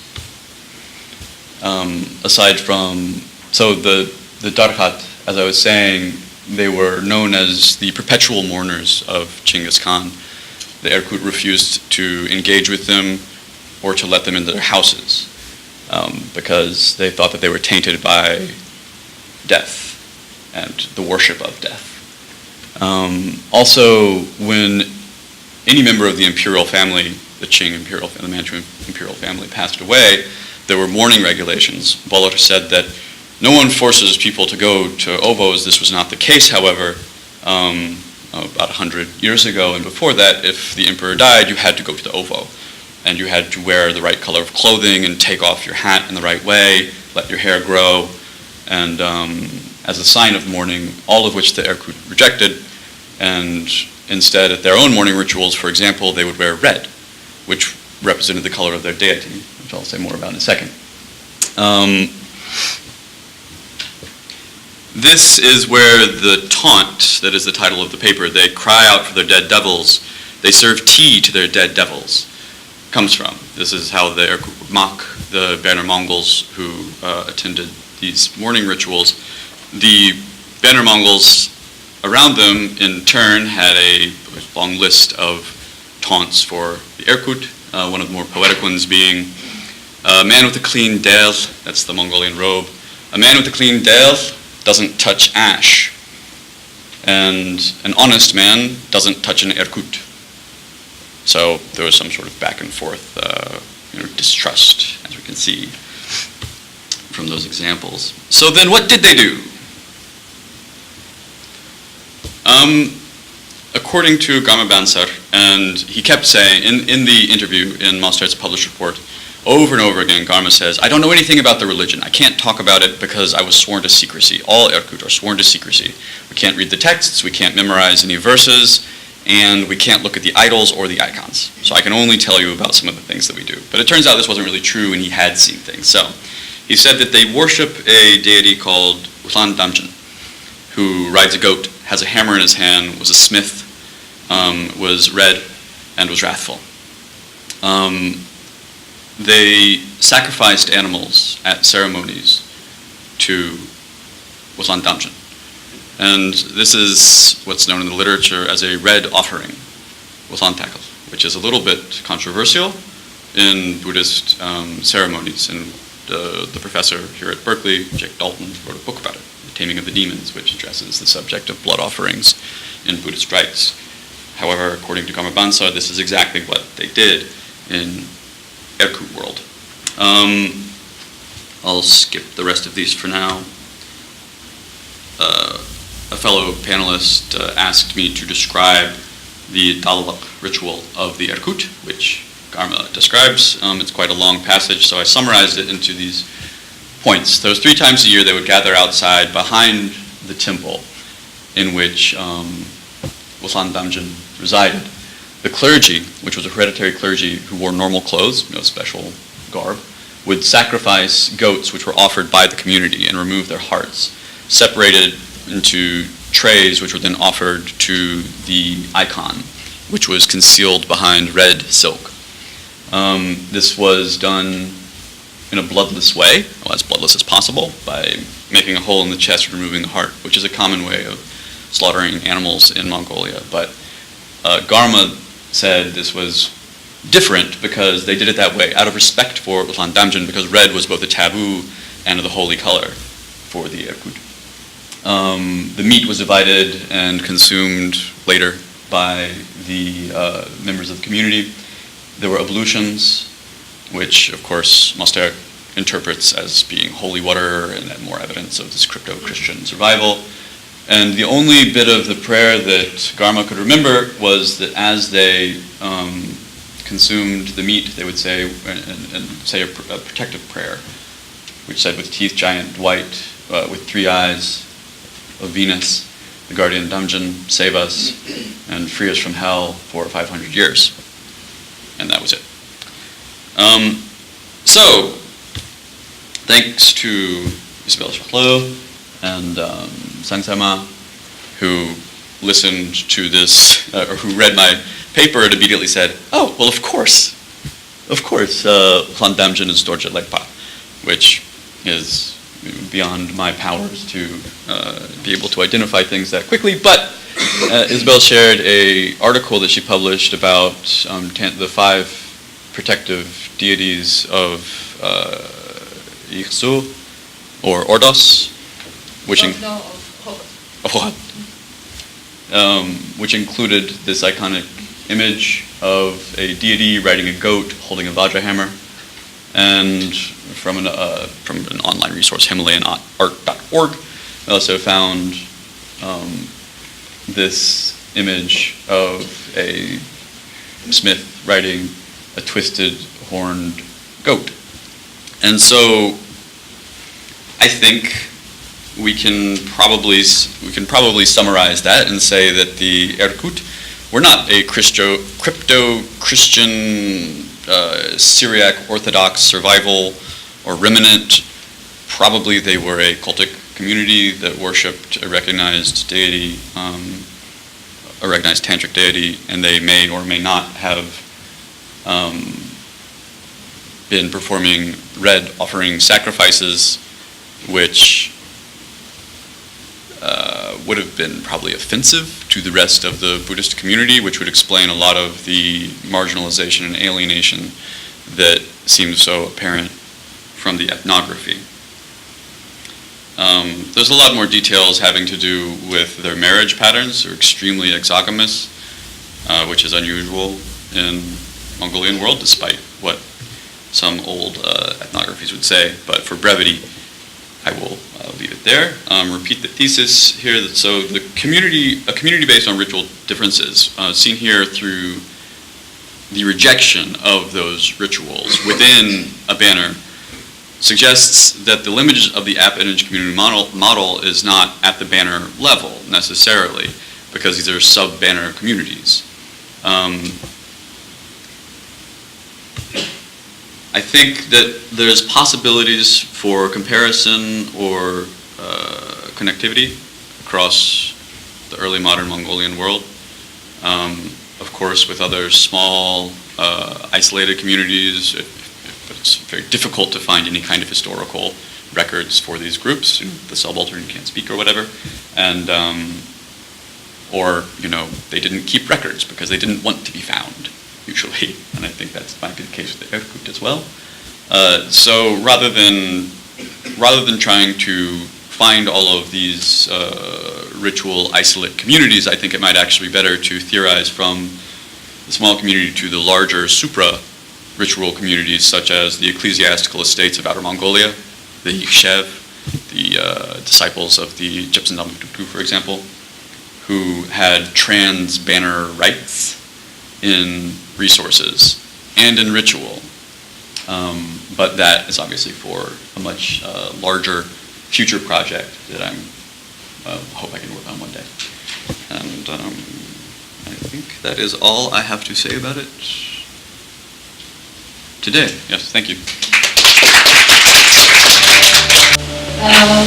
aside from, so the Darkhat, as I was saying, they were known as the perpetual mourners of Genghis Khan. The Erkut refused to engage with them or to let them into their houses because they thought that they were tainted by death and the worship of death. Also, when any member of the imperial family, the Qing imperial, the Manchu imperial family, passed away, there were mourning regulations. Bollert said that no one forces people to go to Ovoos. This was not the case, however. About 100 years ago and before that, if the emperor died, you had to go to the Ovoo. And you had to wear the right color of clothing and take off your hat in the right way, let your hair grow, and as a sign of mourning, all of which the Erkut rejected. And instead, at their own mourning rituals, for example, they would wear red, which represented the color of their deity, which I'll say more about in a second. This is where the taunt, that is the title of the paper, they cry out for their dead devils, they serve tea to their dead devils, comes from. This is how the Erkut would mock the Banner Mongols who attended these mourning rituals. The Banner Mongols around them, in turn, had a long list of taunts for the Erkut, one of the more poetic ones being, a man with a clean del, that's the Mongolian robe, a man with a clean del doesn't touch ash, and an honest man doesn't touch an Erkut. So there was some sort of back and forth distrust, as we can see from those examples. So then what did they do? According to Garma Bansar, and he kept saying, in the interview in Mostart's published report, over and over again, Garma says, I don't know anything about the religion. I can't talk about it because I was sworn to secrecy. All Erkut are sworn to secrecy. We can't read the texts, we can't memorize any verses, and we can't look at the idols or the icons. So I can only tell you about some of the things that we do. But it turns out this wasn't really true, and he had seen things. So he said that they worship a deity called Ulan Damjin, who rides a goat, has a hammer in his hand, was a smith, was red, and was wrathful. They sacrificed animals at ceremonies to Ulan Damjin. And this is what's known in the literature as a red offering, Ulan Takal, which is a little bit controversial in Buddhist ceremonies. And the professor here at Berkeley, Jake Dalton, wrote a book about it, The Taming of the Demons, which addresses the subject of blood offerings in Buddhist rites. However, according to Garma Bansa, this is exactly what they did in Erkut world. I'll skip the rest of these for now. A fellow panelist asked me to describe the Dalwak ritual of the Erkut, which Garma describes. It's quite a long passage, so I summarized it into these points. Those 3 times a year they would gather outside behind the temple in which Ulan Damjin resided. The clergy, which was a hereditary clergy who wore normal clothes, no special garb, would sacrifice goats which were offered by the community and remove their hearts, separated into trays which were then offered to the icon, which was concealed behind red silk. This was done in a bloodless way, well, as bloodless as possible, by making a hole in the chest and removing the heart, which is a common way of slaughtering animals in Mongolia. But Garma said this was different because they did it that way out of respect for Ulan Damjin, because red was both a taboo and the holy color for the Erkut. The meat was divided and consumed later by the members of the community. There were ablutions, which of course Moster interprets as being holy water and more evidence of this crypto-Christian survival. And the only bit of the prayer that Garma could remember was that as they consumed the meat, they would say and say a protective prayer, which said, with teeth giant white, with 3 eyes, of Venus, the guardian Damjin, save us and free us from hell for 500 years. And that was it. So, thanks to Isabelle Charlot and Sangsama, who listened to this, or who read my paper and immediately said, oh, well, of course, Ulan Damjin is Dorje Legpa, which is beyond my powers to be able to identify things that quickly. But Isabel shared an article that she published about the 5 protective deities of Ikhsu, or Ordos, which which included this iconic image of a deity riding a goat holding a Vajra hammer, and from an online resource, HimalayanArt.org, I also found this image of a smith riding a twisted horned goat. And so I think we can probably summarize that and say that the Erkut were not a crypto-Christian Syriac Orthodox survival or remnant. Probably they were a cultic community that worshipped a recognized deity, a recognized tantric deity, and they may or may not have been performing red offering sacrifices, which would have been probably offensive to the rest of the Buddhist community, which would explain a lot of the marginalization and alienation that seems so apparent from the ethnography. There's a lot more details having to do with their marriage patterns. They're extremely exogamous, which is unusual in Mongolian world, despite what some old ethnographies would say. But for brevity, I will leave it there. Repeat the thesis here. So a community based on ritual differences, seen here through the rejection of those rituals within a banner suggests that the lineage of the app image community model is not at the banner level necessarily, because these are sub-banner communities. I think that there's possibilities for comparison or connectivity across the early modern Mongolian world. Of course, with other small, isolated communities, it's very difficult to find any kind of historical records for these groups. The subaltern can't speak or whatever, and or they didn't keep records because they didn't want to be found usually, and I think that might be the case with the Erkut as well. So rather than trying to find all of these ritual isolate communities, I think it might actually be better to theorize from the small community to the larger supra-ritual communities, such as the ecclesiastical estates of Outer Mongolia, the Yikshev, the disciples of the Jepsen Damtuktu, for example, who had trans-banner rights in resources and in ritual. But that is obviously for a much larger future project that I hope I can work on one day. And I think that is all I have to say about it today. Yes, thank you.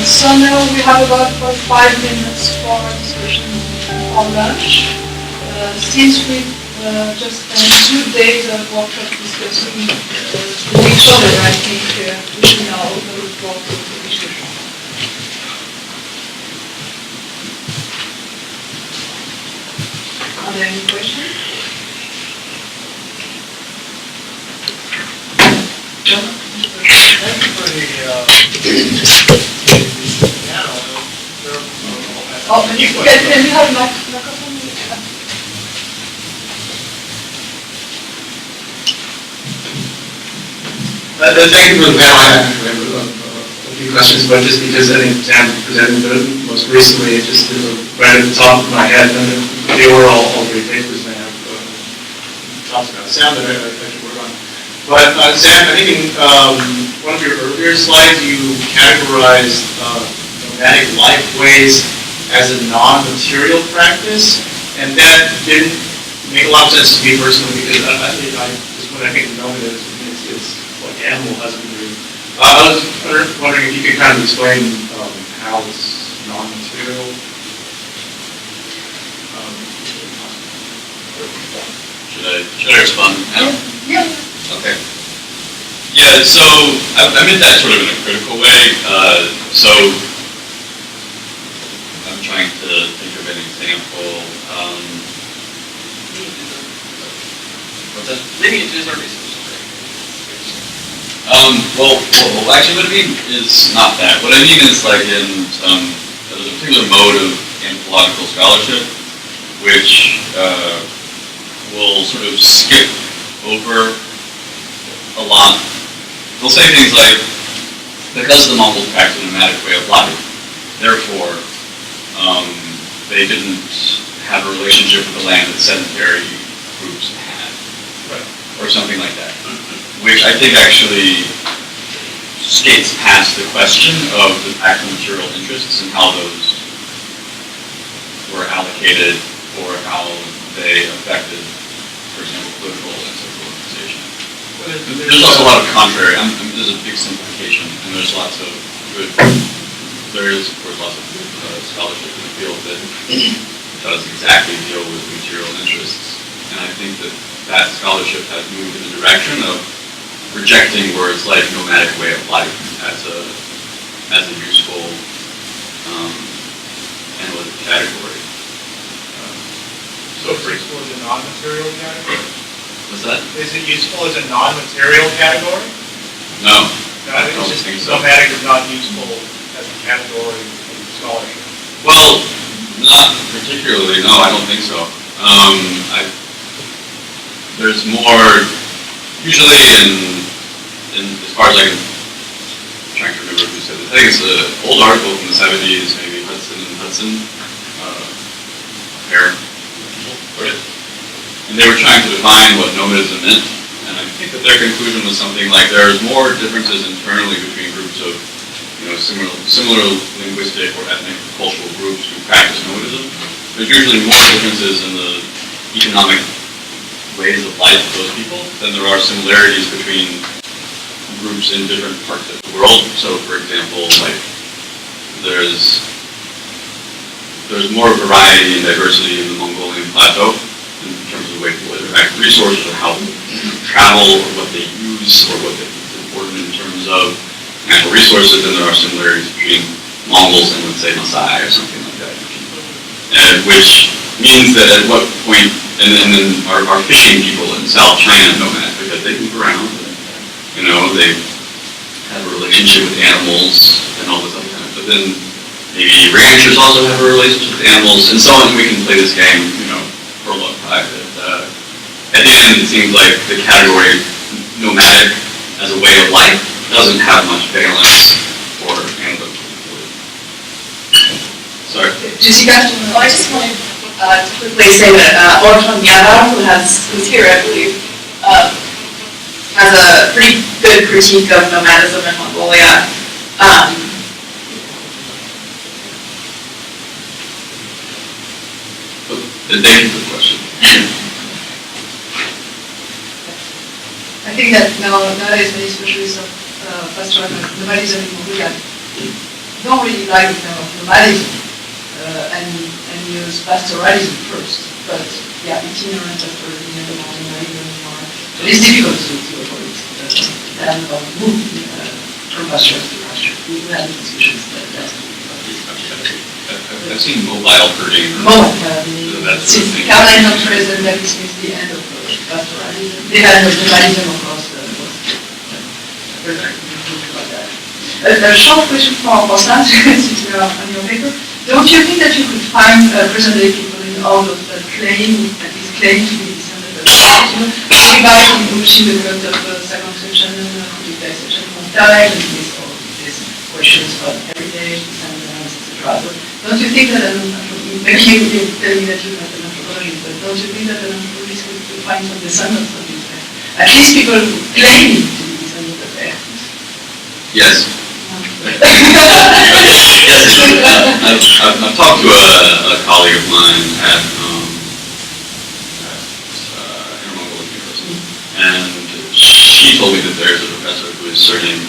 So now we have about 45 minutes for discussion on lunch. Since we just spent 2 days of workshop discussing with each other, I think we should now open the floor to the discussion. Are there any questions? Oh, can you have a microphone? Thank you for the panel. I actually have a few questions, but just because I think Sam presented it most recently, it just right at the top of my head, and they were all great papers, and I have talks about sound that I should work on. But Sam, I think in one of your earlier slides, you categorized nomadic lifeways as a non-material practice, and that didn't make a lot of sense to me personally, because when I think of nomad, it's like animal husbandry. I was wondering if you could kind of explain how it's non-material. Should I respond now? Yeah. Okay. Yeah, so I meant that sort of in a critical way. So I'm trying to think of an example. What's that? Maybe it is our research. Well, actually what I mean is not that. What I mean is like in there's a particular mode of anthropological scholarship which will sort of skip over a lot. They'll say things like, because the Mongols practiced a nomadic way of life, therefore they didn't have a relationship with the land that sedentary groups had, right? Or something like that, which I think actually skates past the question of the actual material interests and how those were allocated or how they affected, for example, political and social organization. There's also a lot of contrary. There's a big simplification, and there's lots of good. There is, of course, lots of good scholarship in the field that does exactly deal with material interests, and I think that scholarship has moved in the direction of rejecting words like nomadic way of life as a useful analytic category. So it's useful as a non-material category? What's that? Is it useful as a non-material category? No. No, I think it's just nomadic is not useful as a category in scholarship. Well, not particularly. No, I don't think so. There's more, usually in as far as I can, I'm trying to remember who said it. I think it's an old article from the 70s, maybe Hudson, pair. And they were trying to define what nomadism meant, and I think that their conclusion was something like there's more differences internally between groups of, similar linguistic or ethnic cultural groups who practice nomadism. There's usually more differences in the economic ways of life of those people than there are similarities between groups in different parts of the world. So, for example, like there's more variety and diversity in the Mongolian plateau in terms of the way people interact with resources or how people travel or what they use or what is important in terms of natural resources than there are similarities between Mongols and, let's say, Maasai or something like that. And which means that at what point, and then our fishing people in South China nomad because they move around, they have a relationship with animals and all this other kind of, but then maybe ranchers also have a relationship with animals and so on. We can play this game, for a long time. At the end, it seems like the category nomadic as a way of life doesn't have much valence or analytical. Sorry. Jessica? I just wanted to quickly say that Orton Yara, who's here, I believe, has a pretty good critique of nomadism in Mongolia. Thank you for the question. I think that nowadays many specialists of pastoral nomadism in Mongolia don't really like the term of nomadism and use pastoralism first. But yeah, itinerant pastoralism and nomadism are. But it's difficult to avoid than of move from pasture to pasture. We had discussions that that's I've seen mobile herding. Since Caroline not present, that is the end of pastoralism. The end of nomadism, of course, was about that. A short question for Stan, since we are on your paper. Don't you think that you could find present-day people in all those that claim to be descended of way back in pushing the cut of circumcision, digitization of time, and these questions about heritage, descendants, etc. Don't you think that maybe you tell me that you're not an anthropologist, but don't you think that an anthropologist could find some descendants of these guys? At least people who claim to be descendants of them. Yes. Yes. I've talked to a colleague of mine at Inner Mongolia University, and she told me that there's a professor who is surnamed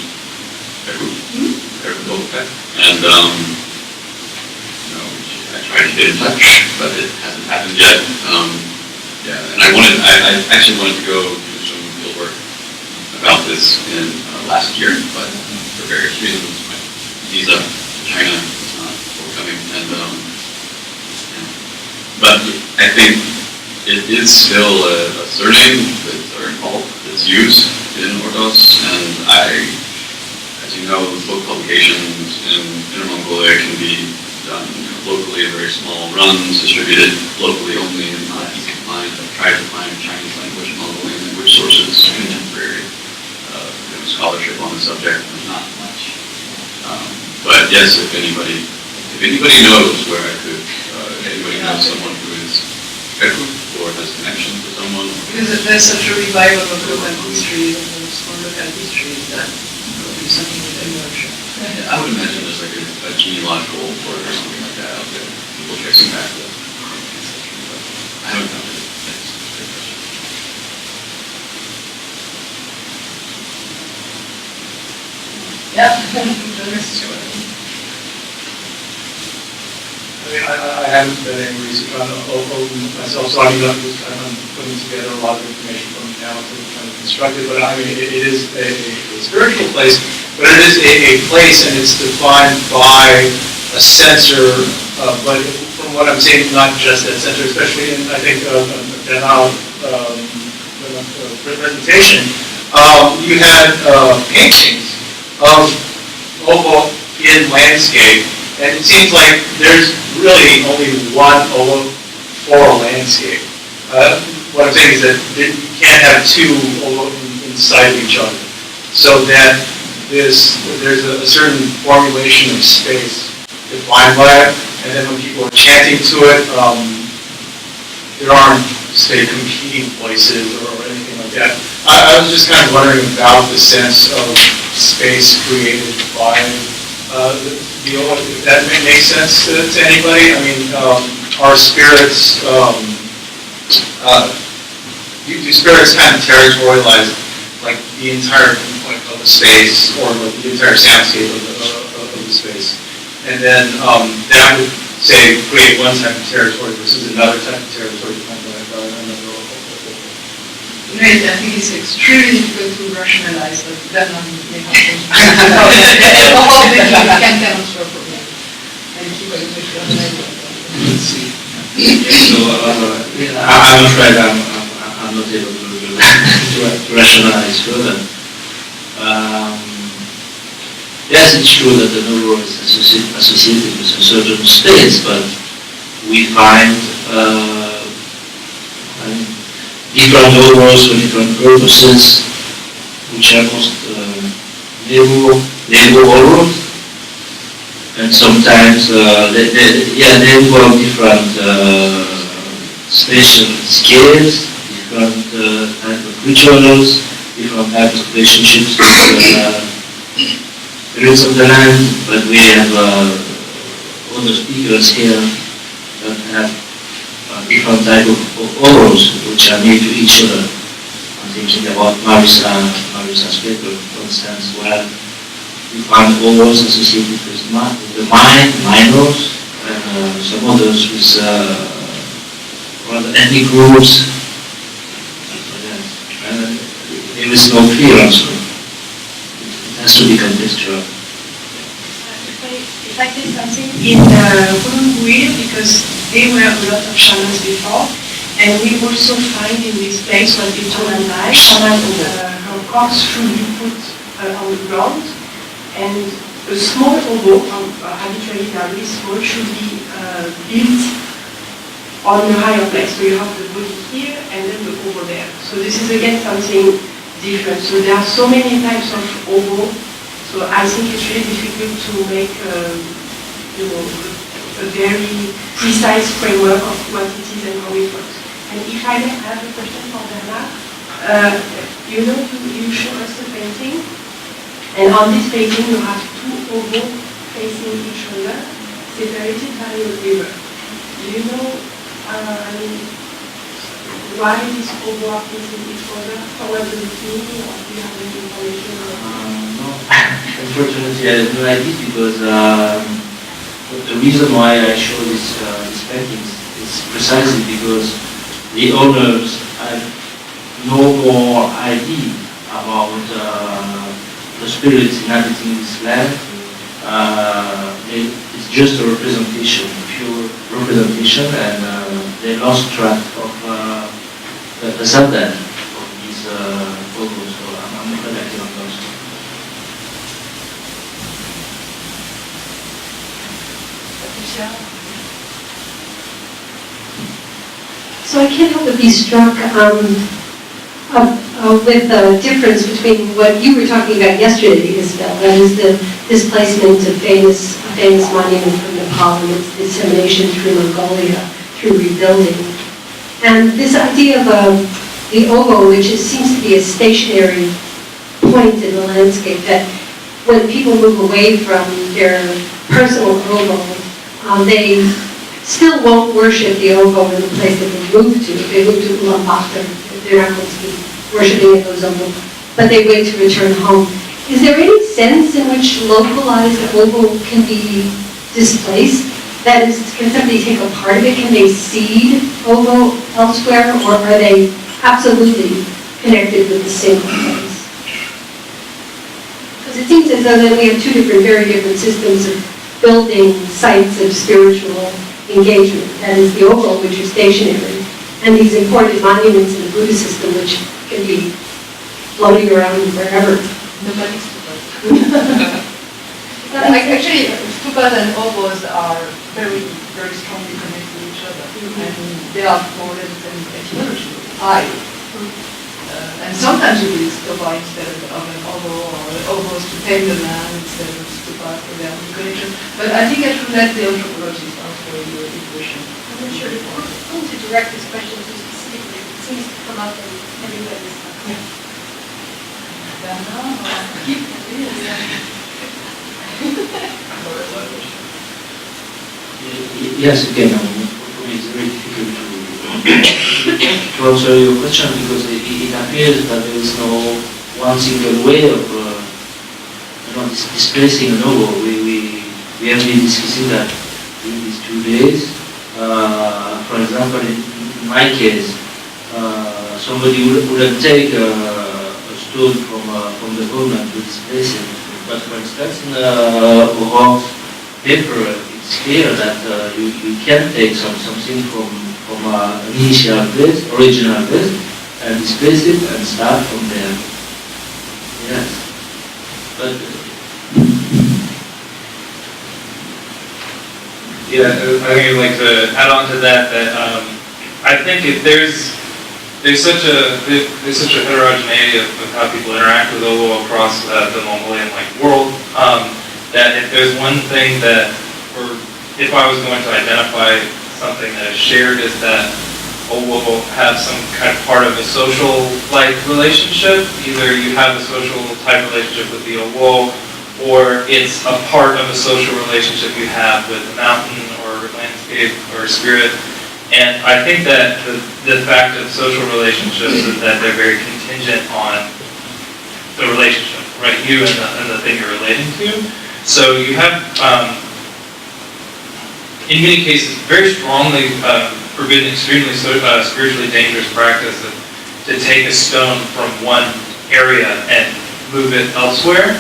Ovoo, and I tried to get in touch, but it hasn't happened yet. And I actually wanted to go do some field work about this in last year, but for various reasons, my visa to China is not forthcoming. But I think it is still a surname that's used in Ordos, and as you know, book publications in Inner Mongolia can be done locally in very small runs, distributed locally only, and not easy to find. I've tried to find Chinese language and Mongolian language sources, contemporary scholarship on the subject, but not much. But yes, if anybody knows where I could, if anybody knows someone who is Beku or has connections with someone. Because there's such a revival of local history, of small local histories, that would be something that emerge. I would imagine there's like a genealogical report or something like that out there. People tracing back the ancestry, but I haven't found it. That's a great question. Yeah. I haven't done any research on Ovoo myself, so I'm putting together a lot of information from now to kind of construct it. But I mean, it is a spiritual place, but it is a place, and it's defined by a censor. But from what I'm seeing, not just that censor, especially in I think Danao presentation, you had paintings of Ovoo in landscape. And it seems like there's really only one Ovoo for a landscape. What I'm saying is that you can't have two Ovoo inside of each other. So that there's a certain formulation of space defined by it, and then when people are chanting to it, there aren't, say, competing voices or anything like that. I was just kind of wondering about the sense of space created by the old, if that makes sense to anybody. I mean, are spirits, do spirits kind of territorialize like the entire viewpoint of the space, or like the entire soundscape of the space? And then that would, say, create one type of territory versus another type of territory defined by another local. I think it's extremely difficult to rationalize, but then they have to can demonstrate for me. And keep it Let's see. So I'm afraid I'm not able to rationalize further. Yes, it's true that the novel is associated with a certain space, but we find different novels for different purposes, which are most neighborhood, and sometimes they involve different spatial scales, different type of rituals, different types of relationships with the roots of the land, but we have other speakers here that have different type of auras which are near to each other. I'm thinking about Marisa's paper, for instance, where we find auras associated with the mind, minors, and some others with rather ethnic groups. And there is no clear answer. It has to be contextual. If I say something in Ovoo, because there were a lot of shamans before, and we also find in this place what we call her corpse should be put on the ground, and a small Ovoo, arbitrarily very small, should be built on a higher place. So you have the body here and then the Ovoo there. So this is again something different. So there are so many types of Ovoo. So I think it's really difficult to make a very precise framework of what it is and how it works. And if I may have a question for Bernard, you show us the painting, and on this painting you have two Ovoo facing each other, separated by a river. Do you know why these Ovoo are facing each other? Or what does it mean? Or do you have any information? No, unfortunately I have no idea, because the reason why I show these paintings is precisely because the owners have no more idea about the spirits inhabiting this land. It's just a representation, pure representation, and they lost track of the subject of these photos. So I'm afraid I cannot answer. So I can't help but be struck with the difference between what you were talking about yesterday, Isabel, that is the displacement of a famous monument from Nepal and its dissemination through Mongolia, through rebuilding. And this idea of the Ovoo, which seems to be a stationary point in the landscape, that when people move away from their personal Ovoo, they still won't worship the Ovoo in the place that they move to. If they move to Ulaanbaatar, they're not going to be worshiping at those Ovoo, but they wait to return home. Is there any sense in which localized Ovoo can be displaced? That is, can somebody take a part of it? Can they seed Ovoo elsewhere, or are they absolutely connected with the single place? Because it seems as though that we have two very different systems of building sites of spiritual engagement. That is the Ovoo, which are stationary, and these important monuments in the Buddhist system, which can be floating around wherever. Nobody's stupas. Actually, stupas and Ovoos are very, very strongly connected to each other. And they are more or less an etymology. And sometimes you use stupa instead of an Ovoo, or Ovoos to tame the land instead of stupas for their own connection. But I think I should let the anthropologists answer your question. I'm not sure if I'm going to direct this question to specifically. It seems to come up in everybody's talk. Yes, again, for me it's very difficult to answer your question because it appears that there is no one single way of displacing an Ovoo. We have been discussing that in these 2 days. For example, in my case, somebody wouldn't take a stone from the home and to displace it. But for instance, in Orange paper, it's clear that you can take something from an initial place, original place, and displace it and start from there. Yes. But yeah, I think I'd like to add on to that. I think if there's such a heterogeneity of how people interact with Ovoo across the Mongolian world, that if there's one thing that, or if I was going to identify something that is shared, is that Ovoo have some kind of part of a social relationship. Either you have a social type relationship with the Ovoo, or it's a part of a social relationship you have with the mountain or landscape or spirit. And I think that the fact of social relationships is that they're very contingent on the relationship, right? You and the thing you're relating to. So you have, in many cases, very strongly forbidden, extremely spiritually dangerous practice to take a stone from one area and move it elsewhere.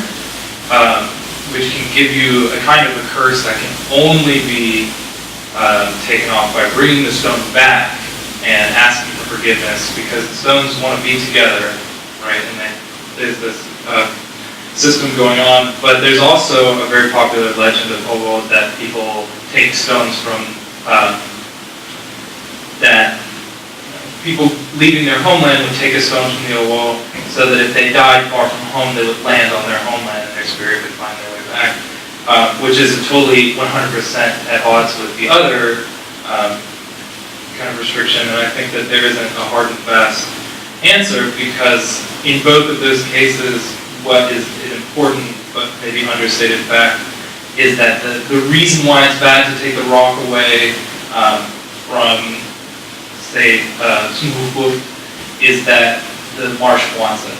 Which can give you a kind of a curse that can only be taken off by bringing the stone back and asking for forgiveness, because the stones want to be together, right? And there's this system going on. But there's also a very popular legend of Ovoo that people take stones from that people leaving their homeland would take a stone from the Ovoo, so that if they died far from home, they would land on their homeland and their spirit would find their way back, which is totally 100% at odds with the other kind of restriction. And I think that there isn't a hard and fast answer, because in both of those cases, what is an important but maybe understated fact is that the reason why it's bad to take the rock away from, say, is that the marsh wants it,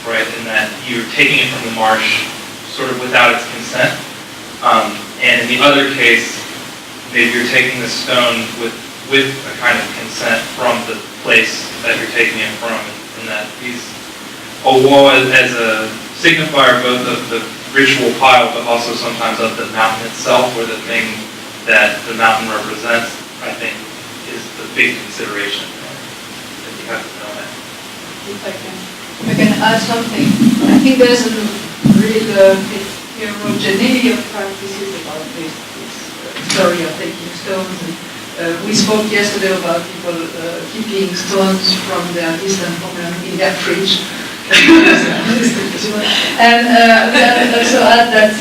right? And that you're taking it from the marsh sort of without its consent. And in the other case, maybe you're taking the stone with a kind of consent from the place that you're taking it from, and that these Ovoo as a signifier both of the ritual pile, but also sometimes of the mountain itself, or the thing that the mountain represents, I think is the big consideration that you have to know that. If I can add something, I think there's a really heterogeneity of practices about this story of taking stones. And, we spoke yesterday about people keeping stones from their distant homeland in their fridge. And I'd also add that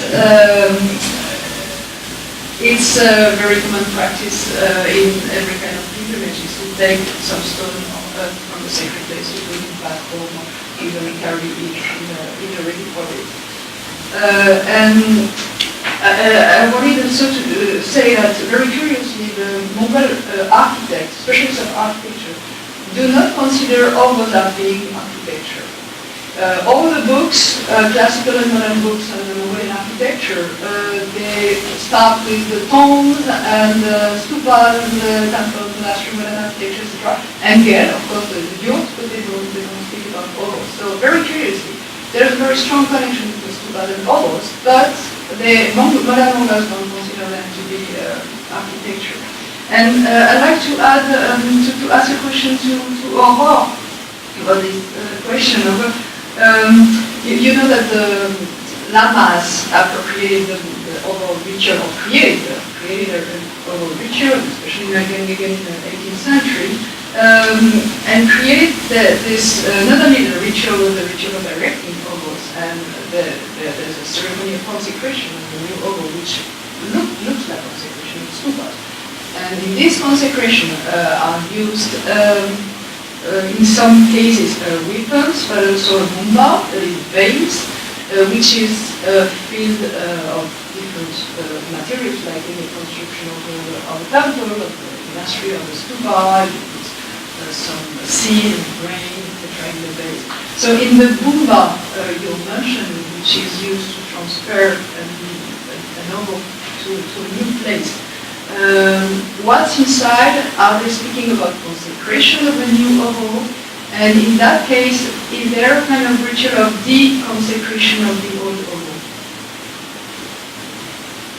it's a very common practice in every kind of pilgrimage is to take some stone from the sacred place to bring it back home, or even carry it in a ready for it. And I wanted also to say that very curiously, the Mongol architects, specialists of architecture, do not consider Ovoo as being architecture. All the books, classical and modern books on Mongolian architecture, they start with the tombs and the stupas and the temples, monastery, modern architecture, etc. And again, of course, the yurts, but they don't speak about Ovoo. So very curiously, there's a very strong connection between stupas and Ovoos, but the modern Mongols don't consider them to be architecture. And I'd like to add to ask a question to Aurore about this question of. You know that the lamas appropriated the Ovoo ritual, or created an Ovoo ritual, especially again in the 18th century, and created this, not only the ritual of erecting Ovoos, and there's a ceremony of consecration of the new Ovoo, which looks like consecration of stupas. And in this consecration are used in some cases weapons, but also a bumba, that is base, which is filled of different materials, like in the construction of a temple, of the nursery, of the stupa, you put some seed and grain, etc. in the base. So in the bumba you mentioned, which is used to transfer an ovo to a new place, what's inside? Are they speaking about consecration of a new ovo? And in that case, is there a kind of ritual of deconsecration of the old ovo?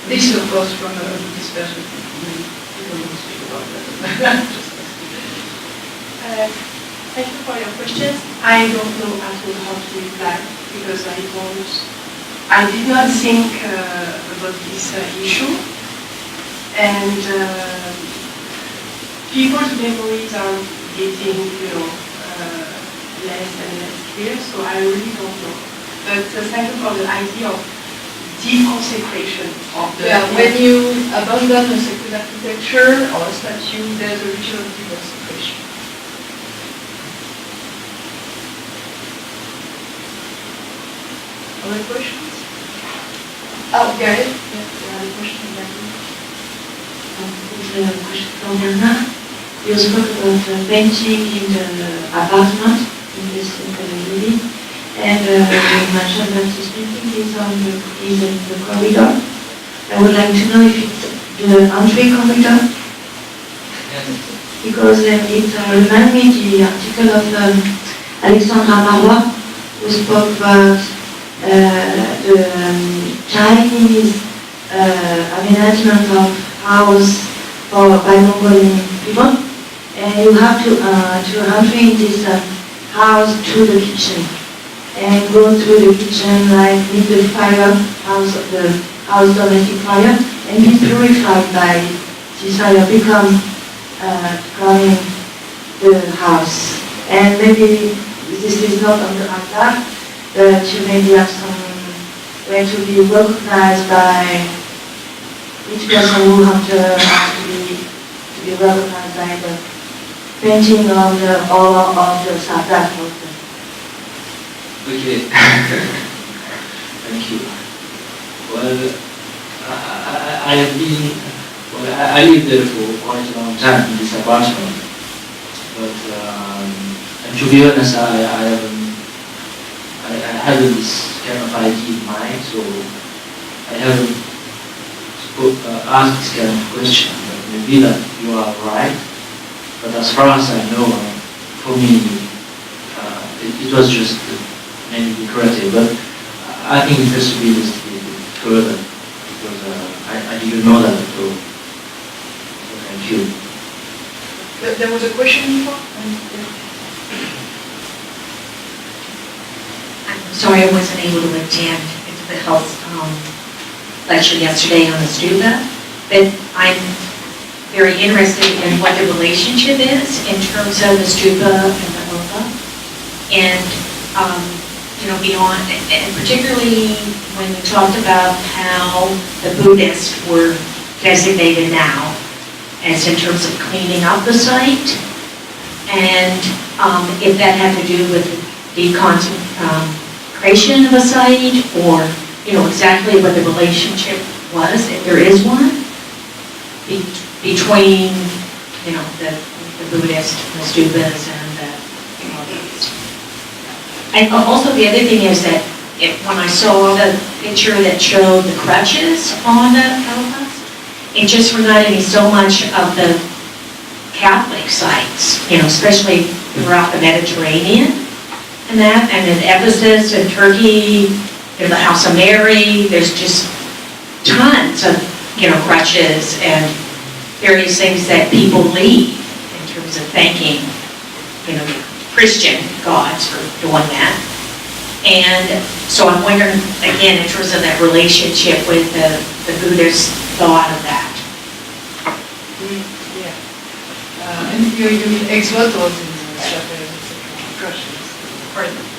This, of course, from a Buddhist perspective. We don't speak about that. Thank you for your questions. I don't know at all how to reply because I did not think about this issue. And people's memories are getting, less and less clear, so I really don't know. But thank you for the idea of deconsecration of the... Yeah, when you abandon a sacred architecture or a statue, there's a ritual of deconsecration. Other questions? Oh, Gareth? Yeah, you have a question exactly. Question from Bernard. You spoke about painting in the apartment in this community, and you mentioned that this painting is in the corridor. I would like to know if it's the entry corridor, because it reminds me the article of Alexandra Marois, who spoke about the Chinese management of house by Mongolian people, and you have to enter in this house to the kitchen and go through the kitchen, like meet the fire, the house domestic fire, and be purified by this fire, becoming the house. And maybe this is not on the altar, but you maybe have some way to be recognized by each person who has to be recognized by the painting of the aura of the Sadak. Okay. Thank you. Well, I have been, I lived there for quite a long time in this apartment, but and to be honest, I haven't this kind of idea in mind, so I haven't asked this kind of question. But maybe that you are right. But as far as I know, for me, it was just mainly decorative. But I think it has to be investigated further, because I didn't know that at all. So thank you. There was a question before? I'm sorry I wasn't able to attend the health lecture yesterday on the stupa, but I'm very interested in what the relationship is in terms of the stupa and the Ovoo, and beyond, and particularly when you talked about how the Buddhists were designated now as in terms of cleaning up the site, and if that had to do with the consecration of a site, or exactly what the relationship was, if there is one, between the Buddhist, the stupas, and the and also the other thing is that when I saw the picture that showed the crutches on the elephants, it just reminded me so much of the Catholic sites, especially throughout the Mediterranean, and in Ephesus and Turkey, the House of Mary. There's just tons of crutches and various things that people leave in terms of thanking Christian gods for doing that. And so I'm wondering again in terms of that relationship with the Buddhist thought of that. And you mean ex-votos in Japan, crushes.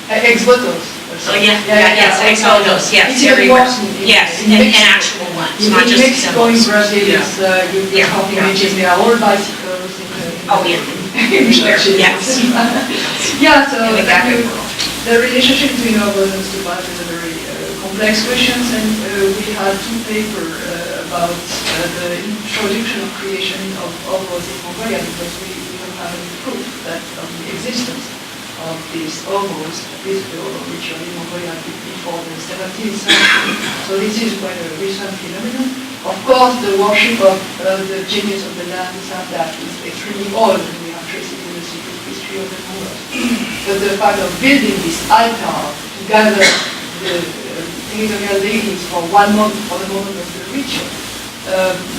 Ex-votos. So yes, ex-votos, yes. It's even worse. Yes, and actual ones, not just Mexico, in symbols. Brazil, you have images, they are all bicycles. Oh, yeah. Yes. Yeah, so In the Gapit world. the relationship between Ovoo and stupas is a very complex question, and we had two papers about the introduction of creation of Ovoos in Mongolia, because we don't have any proof that of the existence of these Ovoos visible ritual in Mongolia before the 17th century. So this is quite a recent phenomenon. Of course, the worship of the genius of the land that is extremely old, and we have traced it in the secret history of the Mongols. But the fact of building this altar to gather the territorial deities for 1 month, for the moment of the ritual,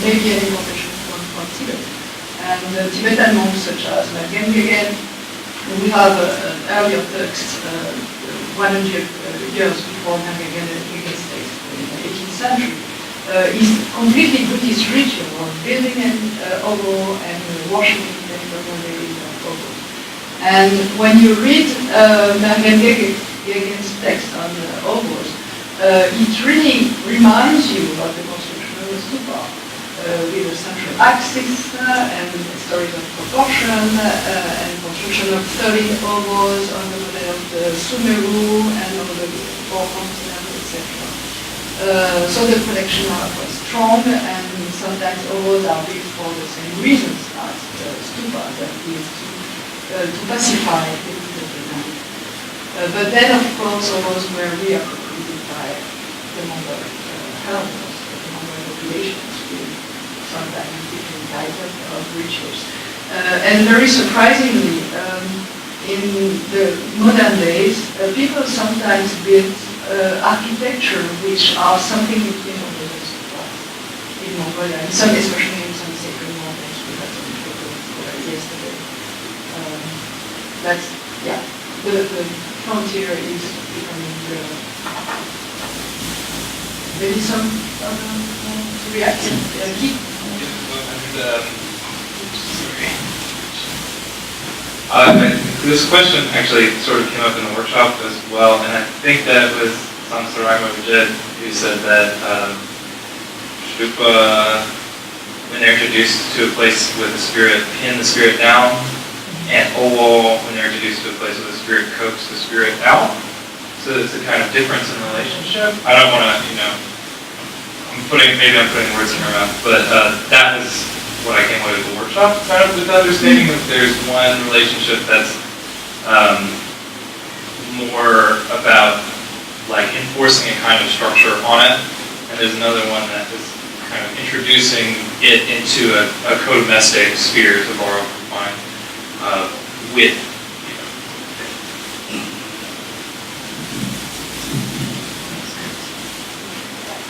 may be an importation from Tibet. And Tibetan monks such as Genghegen, we have an earlier text 100 years before Genghegen states in the 18th century. Is completely Buddhist ritual of building an Ovoo and worshiping the territorial deities of Ovoo. And when you read Gengheghen's text on Ovoos, it really reminds you of the construction of a stupa with a central axis and stories of proportion and construction of 13 Ovoos on the model of the Sumeru and on the 4 continents, etc. So the collection are quite strong, and sometimes Ovoos are built for the same reasons as stupa, that is to pacify the people of the land. But then, of course, Ovoos were reappropriated by the Mongol heralds, the Mongol populations, with sometimes different types of rituals. And very surprisingly, in the modern days, people sometimes build architecture which are something between Ovoo and stupas in Mongolia, and some, especially in some sacred mountains. We had some photos yesterday. That's, yeah, the frontier is becoming maybe some reaction. This question actually sort of came up in the workshop as well, and I think that was Samsarama Vijay who said that Shtupa, when they're introduced to a place with the spirit, pin the spirit down, and Ovoo, when they're introduced to a place with the spirit, coax the spirit out. So it's a kind of difference in relationship. I don't want to, maybe I'm putting words in your mouth, but that was what I came away with the workshop, kind of with the understanding that there's one relationship that's more about like enforcing a kind of structure on it, and there's another one that is kind of introducing it into a co-domestic sphere, to borrow from mine, with,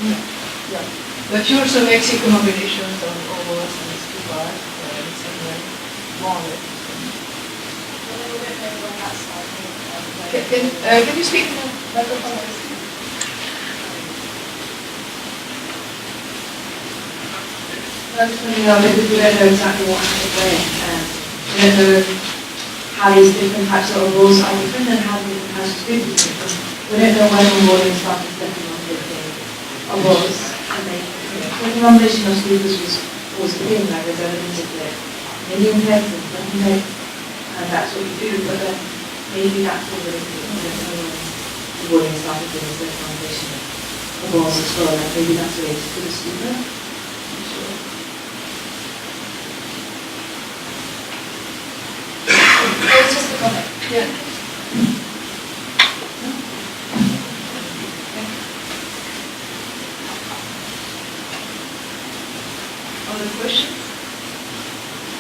Yeah. But you also make combinations of Ovoos and stupas in the same way, more or less. Can you speak in the microphone? Maybe we don't know exactly what happened where. We don't know how these different types of rules are different and how the different types of food is different. We don't know when Mongolia started stepping on the rules, and the denomination of speakers was the thing, like there's evidence of the Indian text and Tibetan text, and that's what we do, but then maybe that's all that we don't know when the warning started doing the denomination of rules as well, like maybe that's related to the stupa. I'm sure. It's just a comment. Yeah. Other questions?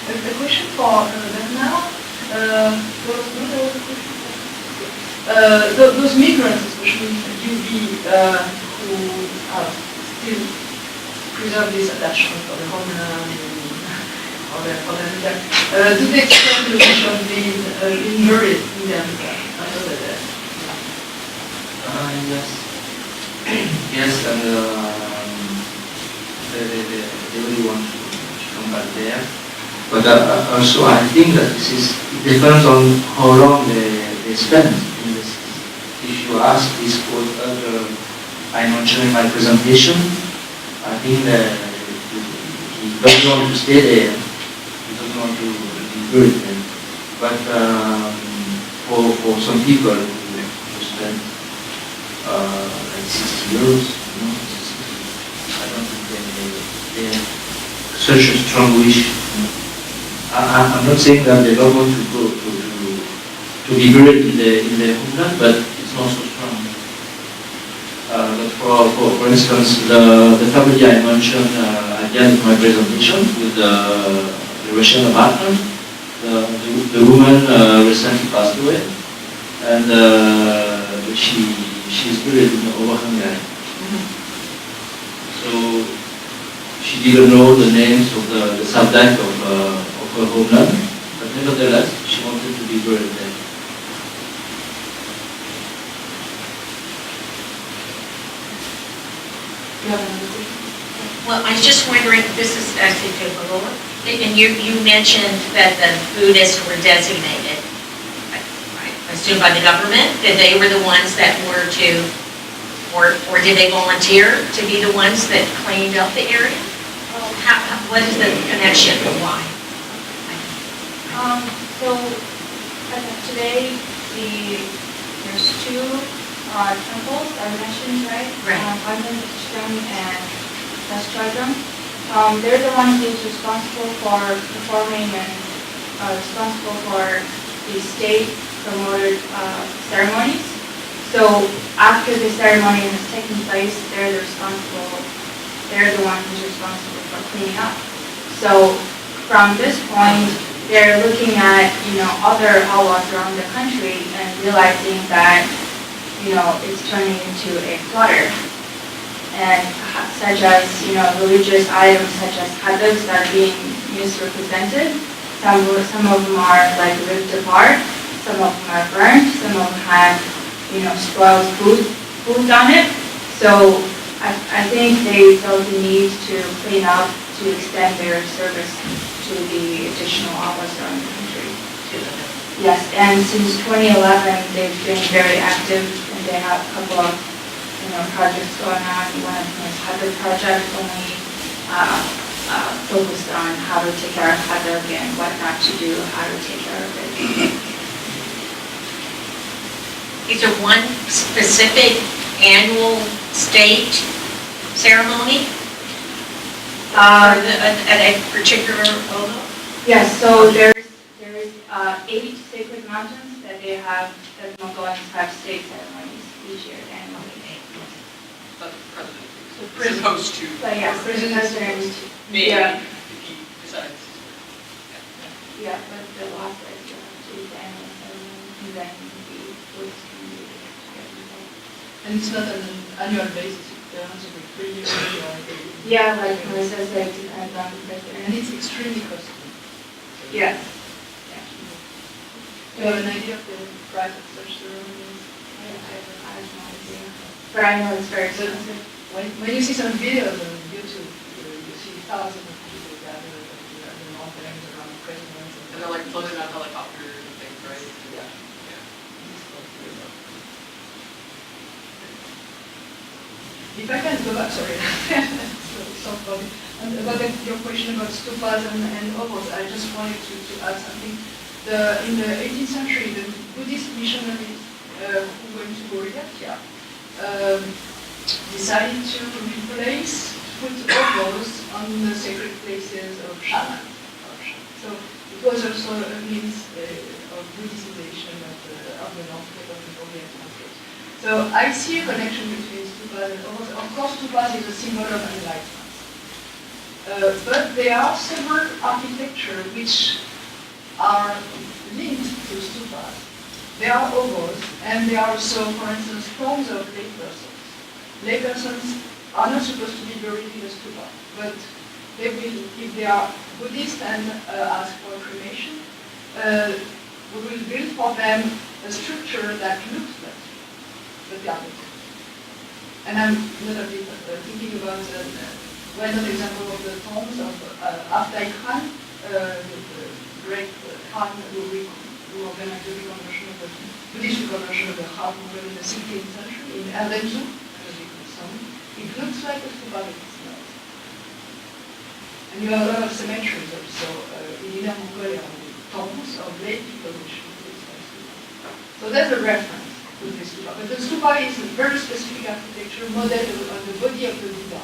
A question for Bernard. Those migrants, especially UB, who still preserve this attachment for the homeland, or do they expect the wish of being buried in the after the death? Yes. Yes, and they really want to come back there. But also I think that it depends on how long they spend in this. If you ask this quote earlier, I mentioned in my presentation, I think that he doesn't want to stay there. He doesn't want to be buried there. But for some people who spend like 60 years, I don't think they have such a strong wish. I'm not saying that they don't want to go to be buried in their homeland, but it's not so strong. But for instance, the family I mentioned at the end of my presentation with the Russian apartment, the woman recently passed away, and she's buried in Hungary. So she didn't know the names of the subject of her homeland, but nevertheless, she wanted to be buried there. Well, I was just wondering, this is actually to Lola, and you mentioned that the Buddhists were designated, I assume by the government, that they were the ones that were to, or did they volunteer to be the ones that cleaned up the area? What is the connection and why? So as of today, there's two temples I mentioned, right? Buddhism and Buddhism. They're the ones who's responsible for performing and responsible for the state-promoted ceremonies. So after the ceremony has taken place, they're the one who's responsible for cleaning up. So from this point, they're looking at other laws around the country and realizing that it's turning into a clutter, and such as religious items such as kadogs are being misrepresented. Some of them are like ripped apart, some of them are burnt, some of them have spoiled food on it. So I think they felt the need to clean up, to extend their service to the additional laws around the country. Yes, and since 2011, they've been very active, and they have a couple of projects going on. One of them is Hadar project, only focused on how to take care of Hadar and what not to do, how to take care of it. Is there one specific annual state ceremony? At a particular Ovoo? Yes, so there's 8 sacred mountains that they have, that Mongolians have state ceremonies each year annually. But president. So Supposed to. But yeah, president. Maybe Yeah. he decides. Yeah, but the law says you have to do the annual ceremony, and then the Buddhist community together. And it's not on an annual basis, it turns every 3 years or every... Yeah, like Marissa said, it depends on the president. And it's extremely costly. Yes. Do you have an idea of the price of such ceremonies? I have no idea. But I know it's very expensive. When you see some videos on YouTube, you see thousands of people gathered at the mountains around the presidents. And they're like floating on helicopters and things, right? Yeah. If I can go back, sorry, so funny. And about your question about stupas and ovoos, I just wanted to add something. In the 18th century, the Buddhist missionaries who went to Buryatia decided to put ovoos on the sacred places of shamans. So it was also a means of Buddhization of the north of the Mongolian country. So I see a connection between stupas and ovoos. Of course, stupas is a symbol of enlightenment. But there are several architecture which are linked to stupas. There are ovoos, and there are also, for instance, forms of laypersons. Laypersons are not supposed to be buried in a stupa, but they will, if they are Buddhist and ask for cremation, we will build for them a structure that looks like stupa, but they are not. And I'm not a bit thinking about well-known example of the tombs of After Khan, the great Khan who organized the reconversion of the Buddhist reconversion of the Khan Mongol in the 16th century in Erdenzu. It looks like a stupa, but it's not. And you have a lot of cemeteries also in Inner Mongolia, tombs of lay people which includes my stupa. So that's a reference to the stupa. But the stupa is a very specific architecture model on the body of the Buddha.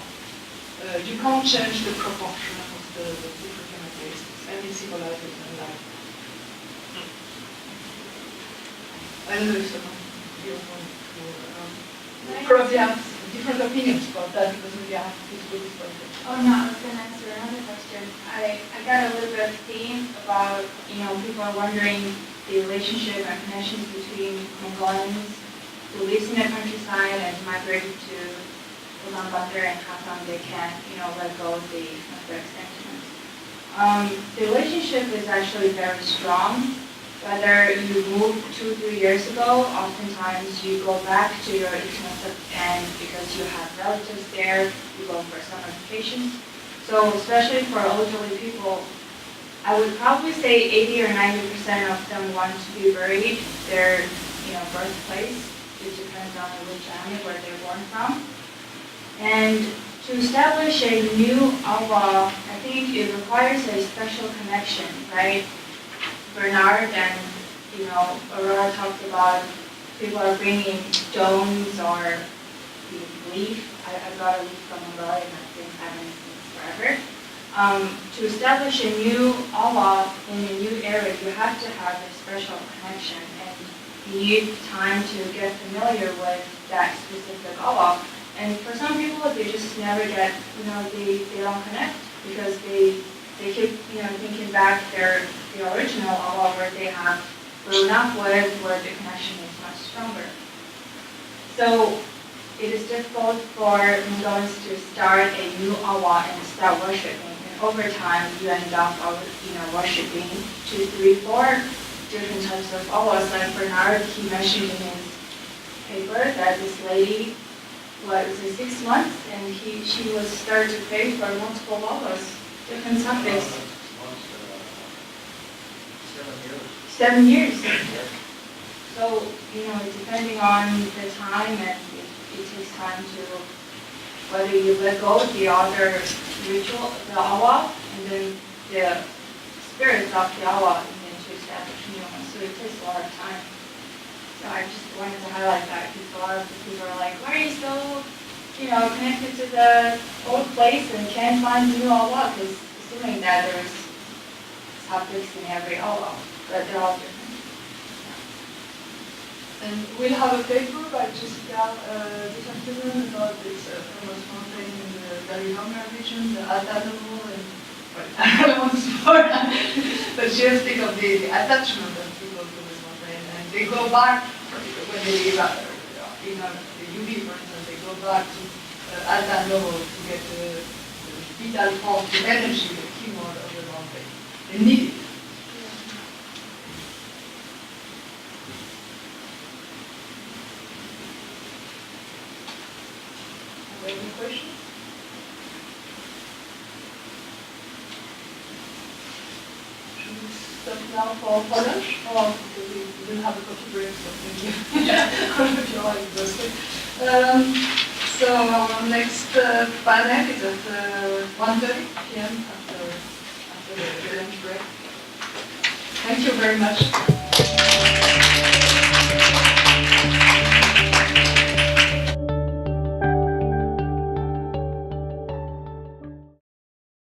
You can't change the proportion of the different characteristics, and it symbolizes life. I don't know if someone here wants to probably have different opinions about that because we have this Buddhist project. Oh no, I was going to answer another question. I got a little bit of theme about, people are wondering the relationship and connections between Mongolians who lives in the countryside and migrated to Ulaanbaatar and how come they can't, let go of their sentiments. The relationship is actually very strong. Whether you moved 2-3 years ago, oftentimes you go back to your Ikhnasab and because you have relatives there, you go for summer vacations. So especially for elderly people, I would probably say 80 or 90% of them want to be buried their birthplace. It depends on which family where they're born from. And to establish a new awa, I think it requires a special connection, right? Bernard and Aurora talked about people are bringing stones or leaf. I got a leaf from Mongolia and I think I've been since forever. To establish a new awa in a new area, you have to have a special connection and you need time to get familiar with that specific awa. And for some people, they just never get, they don't connect because they keep, thinking back the original awa where they have grown up with, where the connection is much stronger. So it is difficult for Mongolians to start a new awa and start worshiping. And over time, you end up, worshiping 2, 3, 4 different types of awas. Like Bernard, he mentioned in his paper that this lady was 6 months, and she was started to pray for multiple awas, different subjects. 7 years. So, depending on the time, and it takes time to, whether you let go of the other ritual, the awa, and then the spirits of the awa, and then to establish new ones. So it takes a lot of time. So I just wanted to highlight that because a lot of people are like, why are you so, connected to the old place and can't find new awa? Because assuming that there's subjects in every awa, but they're all different. And we'll have a paper by Jessica this afternoon about this famous mountain in the Buryatia region, the Altanovo, and I don't want to spoil that, but she has think of the attachment of people to this mountain, and they go back when they leave in the UB, for instance, they go back to Altanovo to get the vital force, the energy, the keyboard of the mountain. They need it. Any questions? Should we stop now for lunch? Or because we didn't have a coffee break, so thank you. All of you are exhausted. So our next panel is at 1:30 p.m. after the lunch break. Thank you very much.